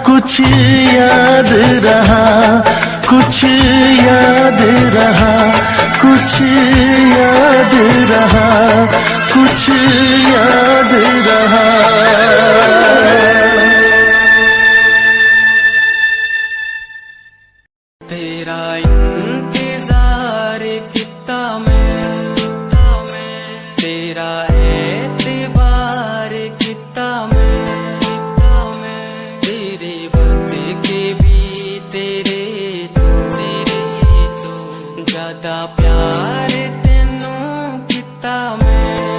Speaker 4: कुछ याद रहा, कुछ याद रहा, कुछ याद रहा, कुछ याद रहा।
Speaker 7: तेरा इंतजार कितना मैं, तेरा एतबार कितना मैं, तेरे वक्त के भी तेरे तो ज्यादा प्यार तेनू कितना मैं।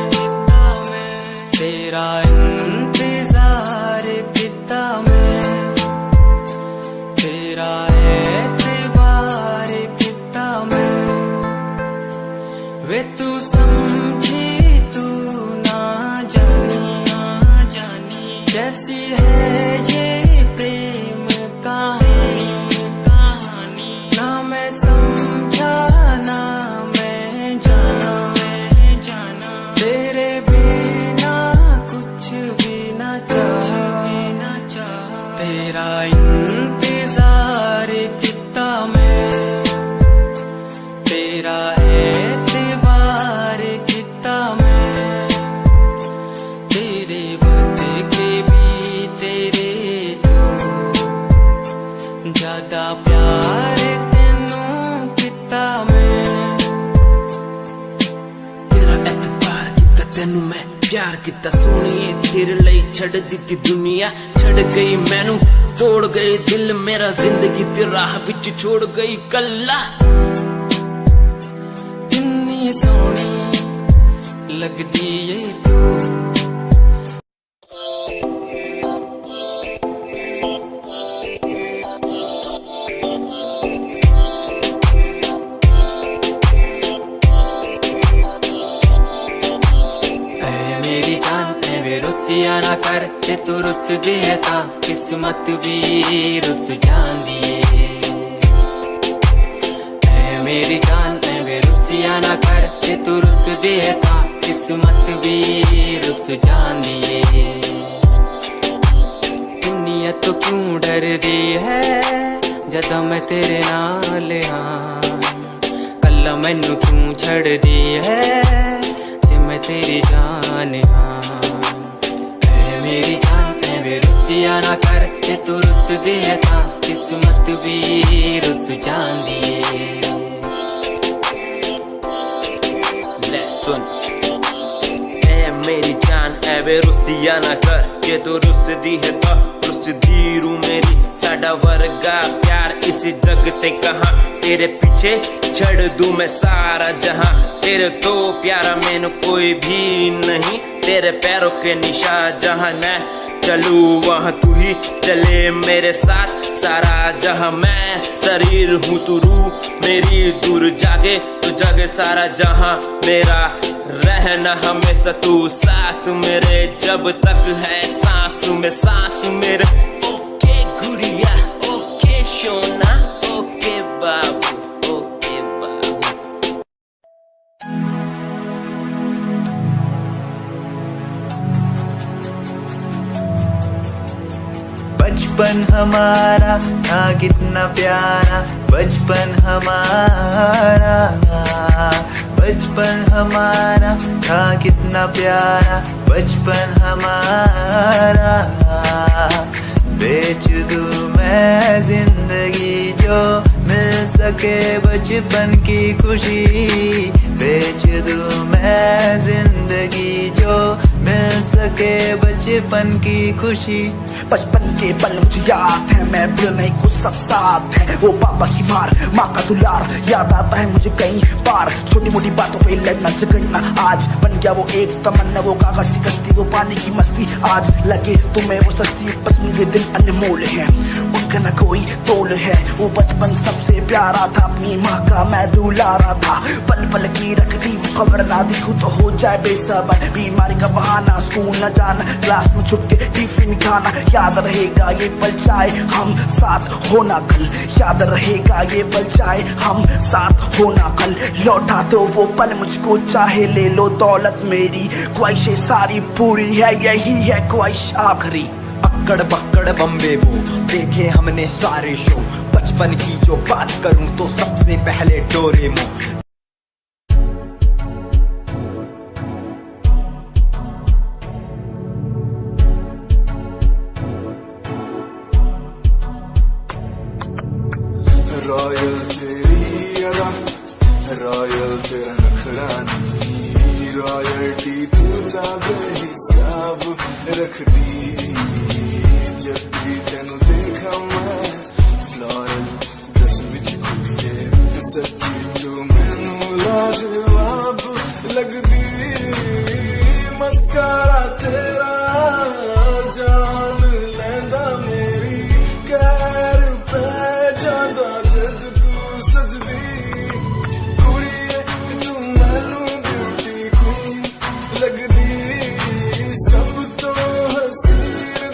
Speaker 7: कैसी है ये प्रेम कहानी, ना मैं समझा ना मैं जाना, तेरे बिना कुछ भी ना चाह, तेरा इंतजार कितना मैं, तेरा एतबार कितना मैं, तेरे बदले भी तेरे तो ज्यादा प्यार तेनू कितना मैं,
Speaker 8: तेरा एतबार किता तेनू मैं प्यार किता सोनिए, तेरे लिए छड़ दी दुनिया, छड़ गई मैनू तोड़ गई दिल मेरा, जिंदगी तेरी राह विच छोड़ गई कल्ला।
Speaker 7: कितनी सोहनी लगदी है तू, मेरी जान वे रुसिया ना कर, ते तू रुस दिए ता किस्मत भी रुस जांदी है। मेरी जान वे रुसिया ना कर, ते तू रुस दिए ता किस्मत भी रुस जांदी है। दुनिया तो क्यों डर दी है जदा मैं तेरे नाल हाँ, कल्ला मैनू क्यों छड़ दी है जे मैं तेरी जान हाँ। मेरी जान वे रुसिया ना कर, ते तू रुस दिए ता किस्मत भी रुस जांदी है।
Speaker 8: ले सुन ए मेरी जान ए वे रुसिया ना कर, जे तू रुस दी है तो रुस दी रू मेरी, साडा वर्गा प्यार इस जग ते कहां, तेरे पीछे छड़ दूं मैं सारा जहां, तेरे तो प्यारा मैनू कोई भी नहीं, तेरे पैरों के निशान जहां मैं चलूं वहां तू ही चले मेरे साथ, सारा जहां मैं शरीर हूँ तू रूह मेरी, दूर जागे तू जागे सारा जहां मेरा, रहना हमेशा तू साथ मेरे, जब तक है सांस में सांस मेरे। ओके गुड़िया ओके सोना ओके बाबू ओके बाबू।
Speaker 4: बचपन हमारा था कितना प्यारा, बचपन हमारा, बचपन हमारा था कितना प्यारा, बचपन हमारा। बेच दूं मैं जिंदगी जो मिल सके बचपन की खुशी, बेच दूं मैं जिंदगी जो मिल सके बचपन की खुशी।
Speaker 9: बचपन के पल मुझे याद है, मैं भूल नहीं कुछ सब साथ है, वो पापा की मार माँ का दुलार याद आता है मुझे कई बार, छोटी मोटी बातों पे लड़ना झगड़ना आज बन गया वो एक तमन्ना, वो कागज की कश्ती वो पानी की मस्ती, आज लगे तुम्हें वो सस्ती, बचपन के दिन अनमोल है उनका न कोई तोल है, वो बचपन सबसे प्यारा था, अपनी माँ का मैं दुलारा था, पल पल की रखती खबर ना दिखूं तो हो जाए बेसबर, बीमारी का बहाना स्कूल न जाना, क्लास में छुप के टिफिन खाना, याद रहेगा ये पल चाहे हम साथ होना कल, याद रहेगा ये पल चाहे हम साथ होना कल, लौटा दो वो पल मुझको चाहे ले लो दौलत मेरी, ख्वाहिशें सारी पूरी है यही है ख्वाहिश आखिरी।
Speaker 10: अक्कड़ बक्कड़ बम्बे वो देखे हमने सारे शो, बचपन की जो बात करूं तो सबसे पहले डोरेमोन।
Speaker 11: रॉयल तेरी अदा, रॉयल तेरा नखरानी, रॉयल्टी तू बेहिसाब रख दी, जब भी तेनू देखा मैं फ्लोरल ड्रेस विच कुड़िए, सच्ची तू मैनू लाजवाब लगदी, मस्कारा तेरा जान लैंदा मेरी, कैर पै जादा जद तू सजदी, कुड़िए तू मैनू ब्यूटी क्वीन लगदी, सब तो हसीन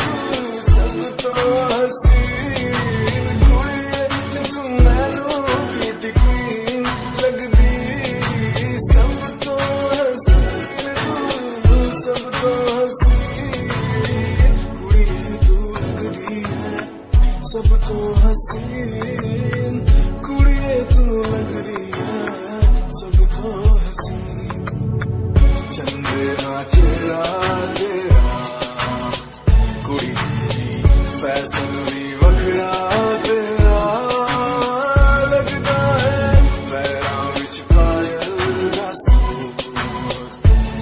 Speaker 11: कुड़ी फैशन भी वखरा तेरा लगदा है पैरां विच पायल दा सूट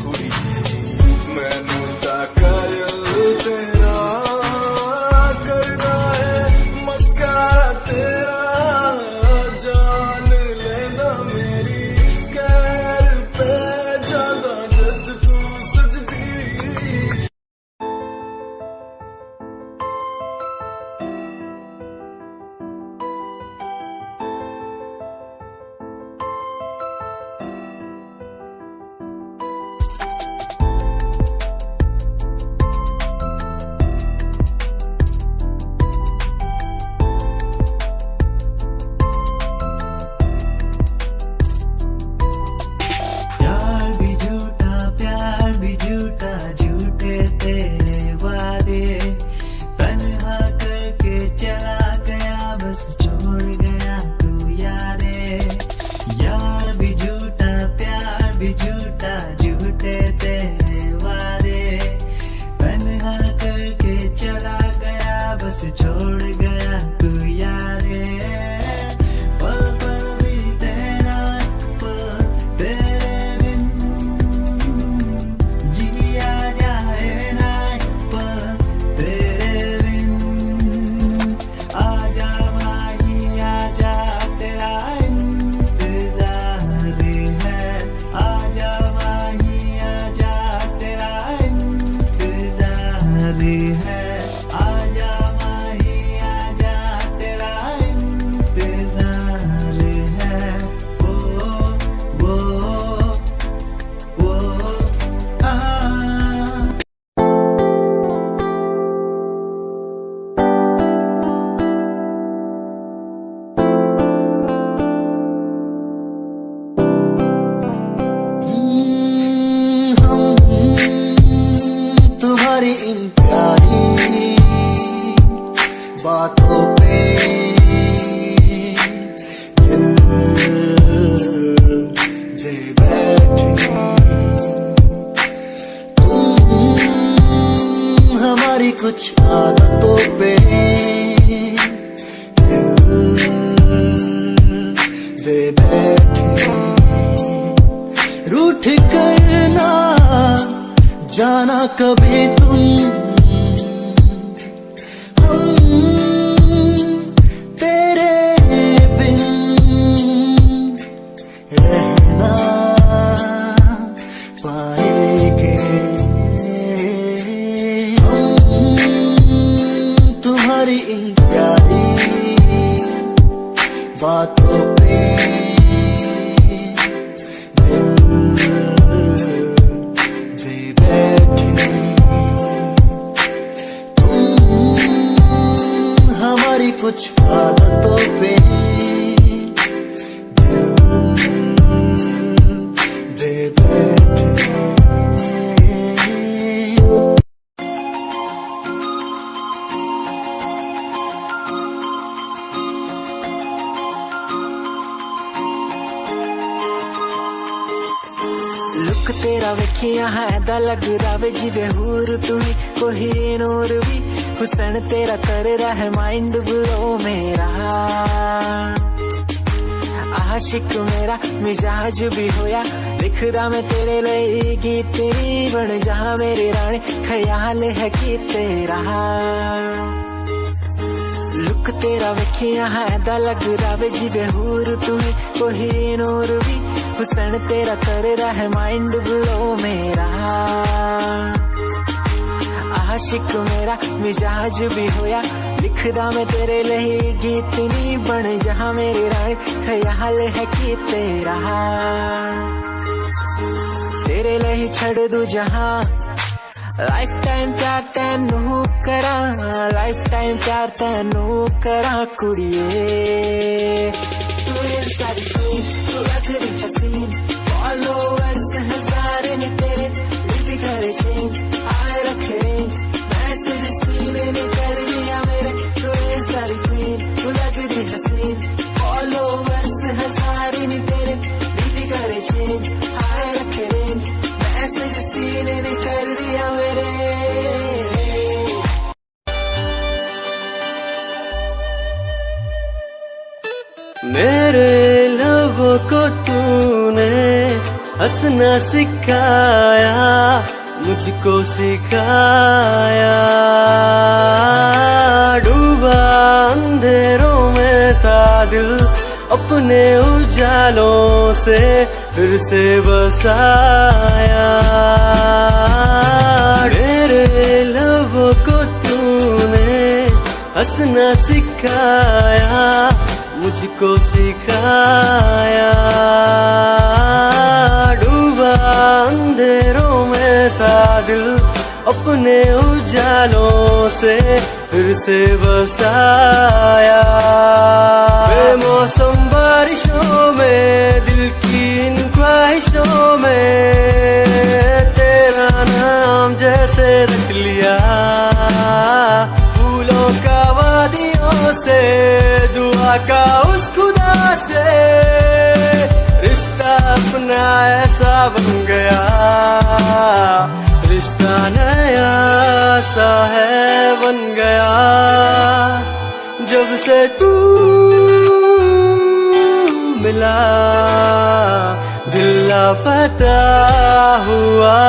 Speaker 11: कुड़ी मैनू तां कायल तेरा करदा है मस्कारा तेरा जान लेंदा मेरी कैर पे जादा जद तू सजदी
Speaker 4: प्यार भी झूठा झूठे तेरे वादे तन्हा करके चला गया बस छोड़ गया तू यार भी झूठा प्यार भी झूठा झूठे तेरे वादे तन्हा करके चला गया बस छोड़ गया तू यारे पल पल भी तेरा पल तेरे बिन जिया जाए ना पल तेरे बिन आजा माही आजा तेरा इंतजार है आजा माही आजा तेरा इंतजार है आजा माही आजा तेरा इंतजार है वो आ
Speaker 12: तुम्हारी इन प्यारी बातों पे दिल दे बैठे तुम हमारी कुछ आदतों पे दिल दे बैठे रूठ करना जाना कभी तुम हम तेरे बिन रहना पाएंगे हम तुम्हारी इन प्यारी बातों पे दिल दे बैठे तुम हमारी कुछ आदतों पे दिल दे बैठे
Speaker 13: लुक तेरा वेखिया है दा लग रहा जिवे हूर तू ही कोई नूर भी हुसन तेरा कर रहा है माइंड ब्लो मेरा आशिक मेरा मिजाज भी होया लिखदा मैं तेरे लिए गीत तेरी बन जहाँ मेरे रानी ख्याल है कि तेरा लुक तेरा वेखिया है दा लग रहा जिवे हूर तू ही कोई नूर भी हुसन तेरा कर रहा है माइंड ब्लो मेरा आशिक मेरा मिजाज भी होया लिखदा मैं तेरे लिए गीत नहीं बन जहाँ मेरी रानी ख्याल है कि तेरा तेरे लिए छड़ दू जहाँ लाइफ टाइम प्यार तेनू करा लाइफ टाइम प्यार तेनू करा कुड़िए तू सारी तू रखनी हसीन फॉलोअर्स हजार ने तेरे लिपि करे चेंज आए रखे रेंज मैसेज सीन ने कर दिया मेरे तू सारी क्वीन तू लगती हसीन फॉलोअर्स हजार ने तेरे लिपि करे चेंज आए रखे रेंज मैसेज सीन ने कर दिया मेरे
Speaker 4: मेरे लबों को तूने हंसना सिखाया, मुझको सिखाया। डूबा अंधेरों में था दिल, अपने उजालों से फिर से बसाया। मेरे लबों को तूने हंसना सिखाया, मुझको सिखाया। डूबा अंधेरों में था दिल, अपने उजालों से फिर से बसाया। बेमौसम बारिशों में, दिल की इन ख्वाहिशों में, तेरा नाम जैसे रख लिया। फूलों का वादियों से, दुआ का उस खुदा से, रिश्ता अपना ऐसा बन गया। रिश्ता नया सा है बन गया, जब से तू मिला। दिल लापता हुआ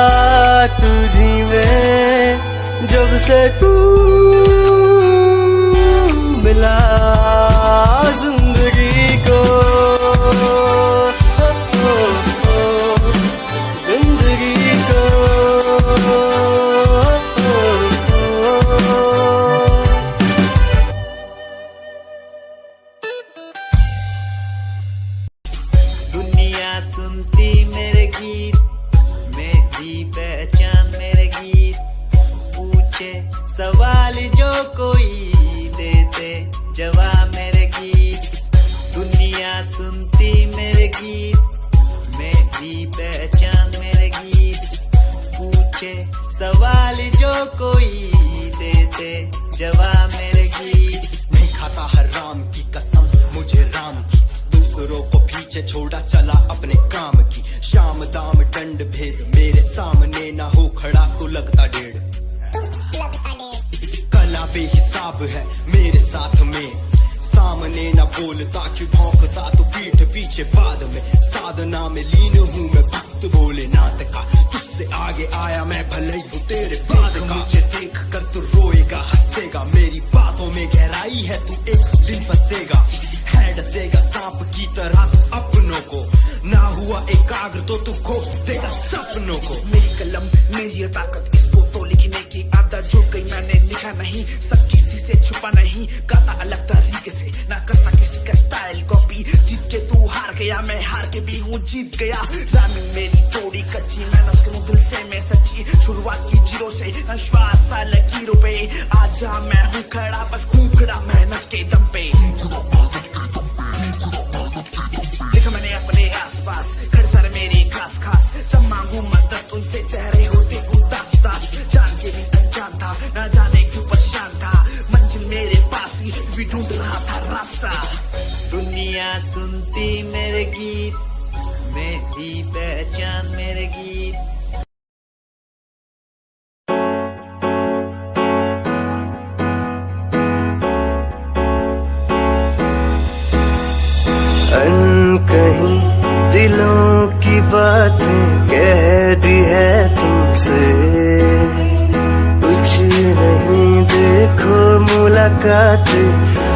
Speaker 4: तुझी में, जब से तू मिला जिंदगी को। जिंदगी को
Speaker 13: दुनिया सुनती मेरे गीत, मेरी पहचान मेरे गीत। पूछे सवाल जो कोई, देते जवाब मेरे गीत। दुनिया सुनती मेरे गीत, मेरी पहचान मेरे गीत। पूछे सवाल जो कोई, देते जवाब मेरे गीत।
Speaker 10: नहीं खाता हराम की कसम मुझे राम की, दूसरों को पीछे छोड़ा चला अपने काम की। शाम दाम दंड भेद मेरे सामने ना हो खड़ा तो लगता डेढ़। कला बेहिसाब है मेरे साथ में, सामने ना बोलता कि भौंकता तो पीठ पीछे बाद में। साधना में लीन हूँ मैं भक्त भोलेनाथ का, तुझसे आगे आया मैं भले ही हूँ तेरे बाद का। मुझे देख कर तू रोएगा हंसेगा, मेरी बातों में गहराई है तू एक दिन फंसेगा। है डसेगा सांप की तरह तू अपनों को, ना हुआ एकाग्र तो तू खो देगा सपनों को।
Speaker 9: मेरी कलम मेरी ये ताकत, इसको तो लिखने की आदत जुड़ गई। मैंने लिखा नहीं सब किसी से छुपा नहीं, गाता अलग तरीके से ना करता किसी का स्टाइल कॉपी। जीत के तू हार गया, मैं हार के भी हूँ जीत गया। रामिंग मेरी थोड़ी कच्ची, मेहनत करूँ दिल से मैं सच्ची। शुरुआत की जीरो से, विश्वास था लकीरों पे। आजा मैं हूँ खड़ा बस खून खड़ा मेहनत के दम पे। देखा मैंने अपने आसपास खड़े सारे मेरे खास खास, जब मांगू मदद उनसे चेहरे होते उदास उदास। जान के भी अनजान था, न जाने क्यों परेशान था। मंजिल मेरे पास थी भी ढूंढ रहा था रास्ता।
Speaker 13: दुनिया सुनती मेरे गीत, मेरी पहचान मेरे गीत।
Speaker 4: अनकहीं दिलों की बातें कह दी है तुमसे, कुछ नहीं देखो मुलाकातें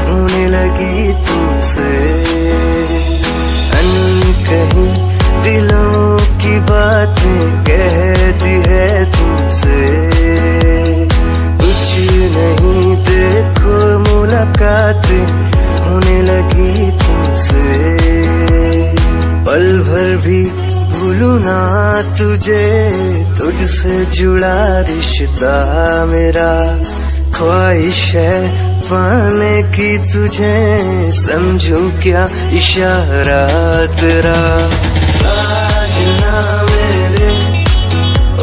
Speaker 4: होने लगी तुमसे। अनकहीं दिलों की बातें कह दी है तुमसे, कुछ नहीं देखो मुलाकातें होने लगी तुमसे। पल भर भी भूलूं ना तुझे, तुझसे जुड़ा रिश्ता मेरा। ख्वाहिश है पाने की तुझे, समझूं क्या इशारा तेरा। साजना मेरे,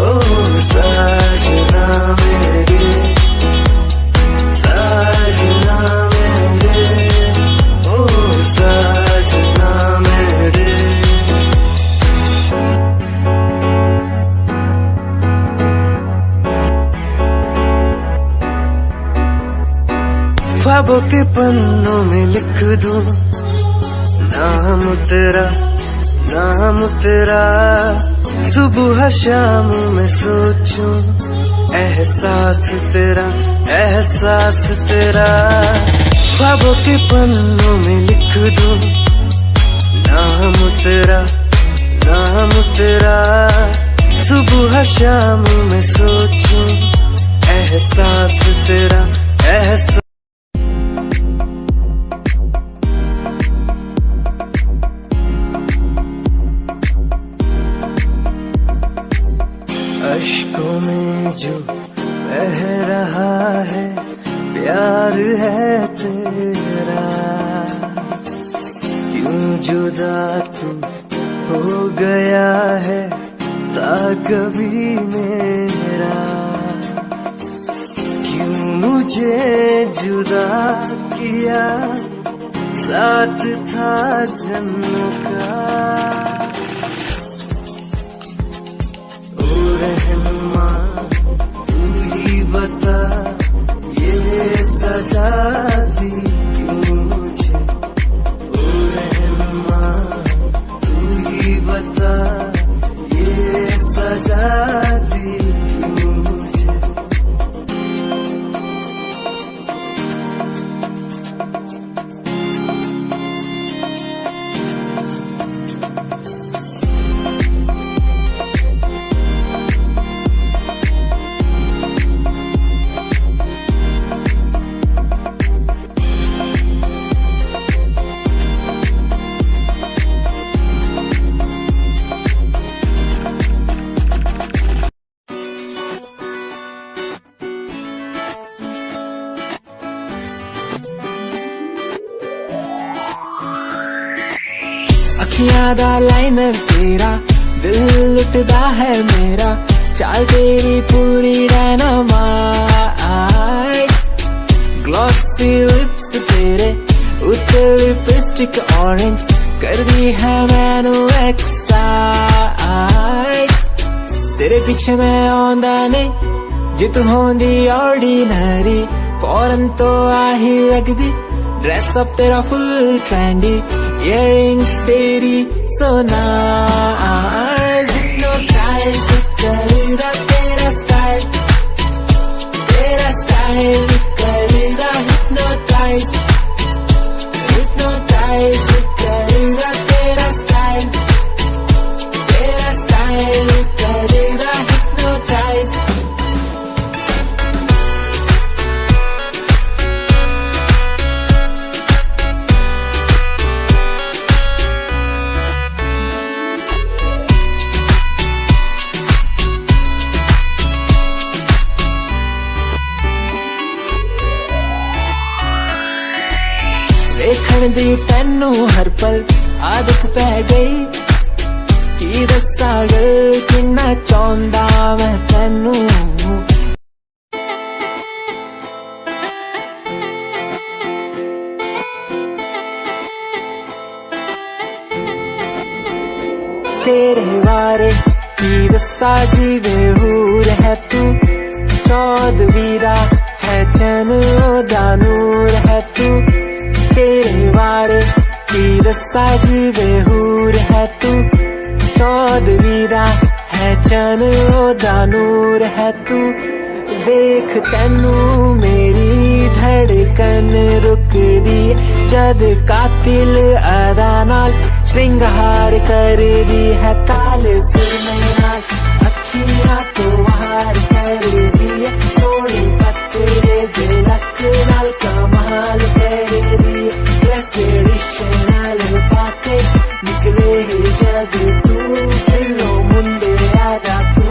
Speaker 4: ओ साजना मेरे, साजना मेरे, ओ साजना मेरे। ख्वाबों के पन्नों में लिख दूं
Speaker 14: नाम तेरा, नाम तेरा, सुबह शाम में सोचूं, एहसास तेरा, एहसास तेरा, ख्वाबों के पन्नों में लिख दूं, नाम तेरा, नाम तेरा, सुबह शाम में सोचूं, एहसास तेरा, एहसास। अश्कों में जो बह रहा है प्यार है तेरा, क्यों जुदा तू हो गया है ता कभी मेरा, क्यों मुझे जुदा किया साथ था जन्मों का, ओ रहनुमा तू ही बता ये सजा दी क्यों मुझे, ओ रहनुमा तू ही बता ये सजा दी क्यों मुझे।
Speaker 13: अखियां दा लाइनर तेरा, दिल लुटदा है मेरा, चाल तेरी पूरी डायनामाइट, ग्लॉसी लिप्स तेरे उत्ते लिपस्टिक ऑरेंज, कर दी है मैनू एक्साइट, तेरे पीछे मैं आंदा नहीं, जे तू होंदी ऑर्डिनरी, फौरन तो आही लगदी, ड्रेस अप तेरा फुल ट्रेंडी, इयररिंग्स तेरी so nice, hypnotize करेगा तेरा स्टाइल करेगा, hypnotize करेगा तेरा स्टाइल करेगा, hypnotize। देखण दी तैनू हर पल आदत पै गई, की दस्सां गल किन्ना चाहुंदा मैं तैनू, तेरे बारे की दस्सा जीवे हूर है तू, चौदहवीं दा है चैन ओदा नूर है तू, तेरे बारे की दस्सा जीवे हूर है तू, चौदहवीं दा है चैन ओदा नूर है तू, वेख तैनू मेरी धड़कन रुकदी, जद कातिल अदा नाल श्रृंगार कर दी है, काले सुरमे नाल अखियां तो वार कर दी है, सोनी पत्ते जे लक नाल कमाल कर दी, ट्रेडिशनल बातें निकले जग तू, दिलो मुंडे आदा तू,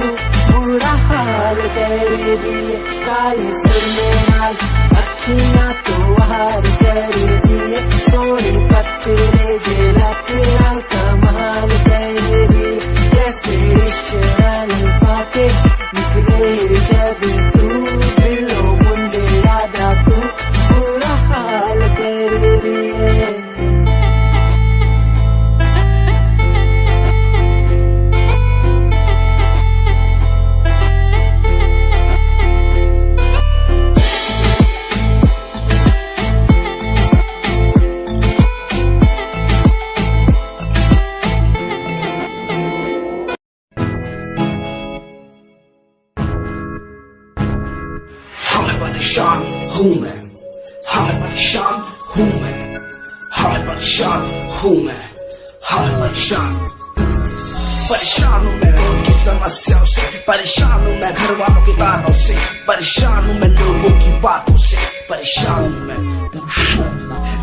Speaker 13: बुरा हाल कर दी, काले सुरमे नाल अखियां तो वार कर दी, सोनी पत्ते जे लक नाल कमाल कर दी, ट्रेडिशनल बातें निकले जग तू, दिलो मुंडे आदा तू, बुरा हाल कर दी।
Speaker 9: परेशान हूँ मैं, हाँ मैं परेशान हूँ मैं, हाँ मैं परेशान हूँ मैं, हाँ मैं परेशान हूँ मैं उनकी समस्याओं से, परेशान हूँ मैं घर वालों के तानों से, परेशान हूँ मैं लोगों की बातों से, परेशान हूँ मैं।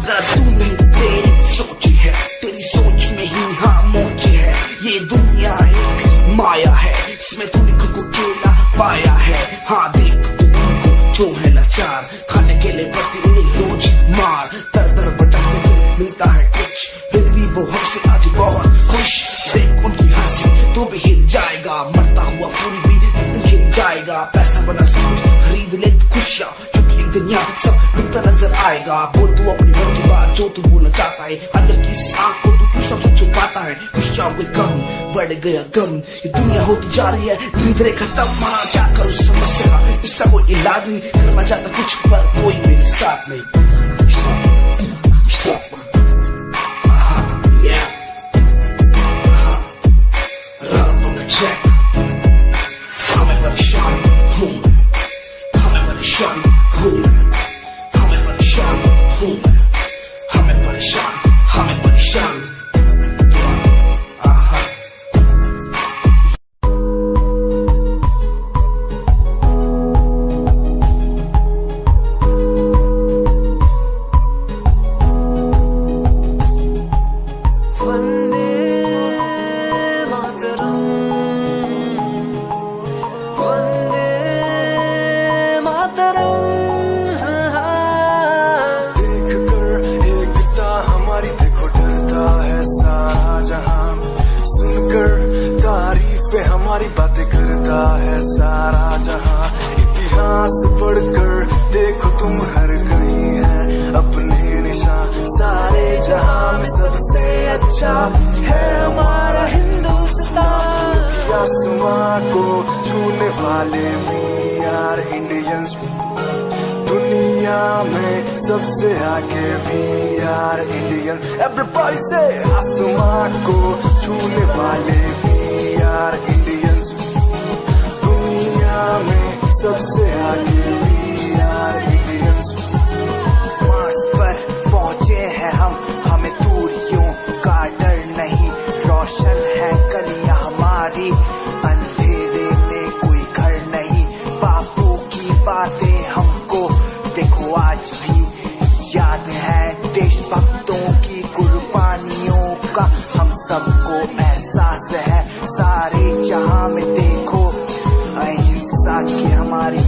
Speaker 9: गलत तू नहीं तेरी सोच है, तेरी सोच में ही हाँ मोच है, ये दुनिया एक माया है, इसमें तूने खुद को अकेला पाया है। हाँ देख तू उनको जो है लाचार, खाने के लिए पड़ती उन्हें रोज मार, दर दर भटकते फिर मिलता है कुछ, फिर भी वो हमसे आज बहुत खुश। देख उनकी हंसी तो भी हिल जाएगा, मरता हुआ फूल भी एक दिन खिल जाएगा, पैसा बना सब कुछ खरीद ले खुशियाँ, क्योंकि एक दिन यहाँ सब बिकता नजर आएगा। बोल तू अपनी मन की बात जो तू बोलना चाहता है, अंदर की इस आँख को तू क्यों सबसे छुपाता है। खुशियाँ हुए कम बढ़ गया गम, ये दुनिया होती जा रही है धीरे धीरे खत्म। हाँ क्या करूँ समस्या का इसका कोई इलाज नहीं, करना चाहता कुछ पर कोई मेरे साथ नहीं। हाँ मैं परेशान हूँ मैं, हाँ मैं परेशान हूँ मैं, हाँ मैं परेशान हूँ मैं, हाँ मैं परेशान, हाँ मैं परेशान।
Speaker 11: हमारी बातें करता है सारा जहां, इतिहास पढ़कर देखो तुम हर कहीं है अपने निशान, सारे जहां में सबसे अच्छा है हमारा हिंदुस्तान। आसमां को छूने वाले वी आर इंडियंस, दुनिया में सबसे आगे वी आर इंडियंस। एवरीबॉडी से आसमां को छूने वाले वी आर इंडियंस, दुनिया में सबसे आगे वी आर इंडियंस।
Speaker 15: मार्स पर पहुंचे हैं हम, हमें दूरियों का डर नहीं, रोशन है गलियां हमारी, अंधेरे में कोई घर नहीं। बापू की बातें हमको देखो आज भी याद है, देशभक्तों की कुर्बानियों का हम सबको एहसास है। सारे जहां में देखो अहिंसा की हमारी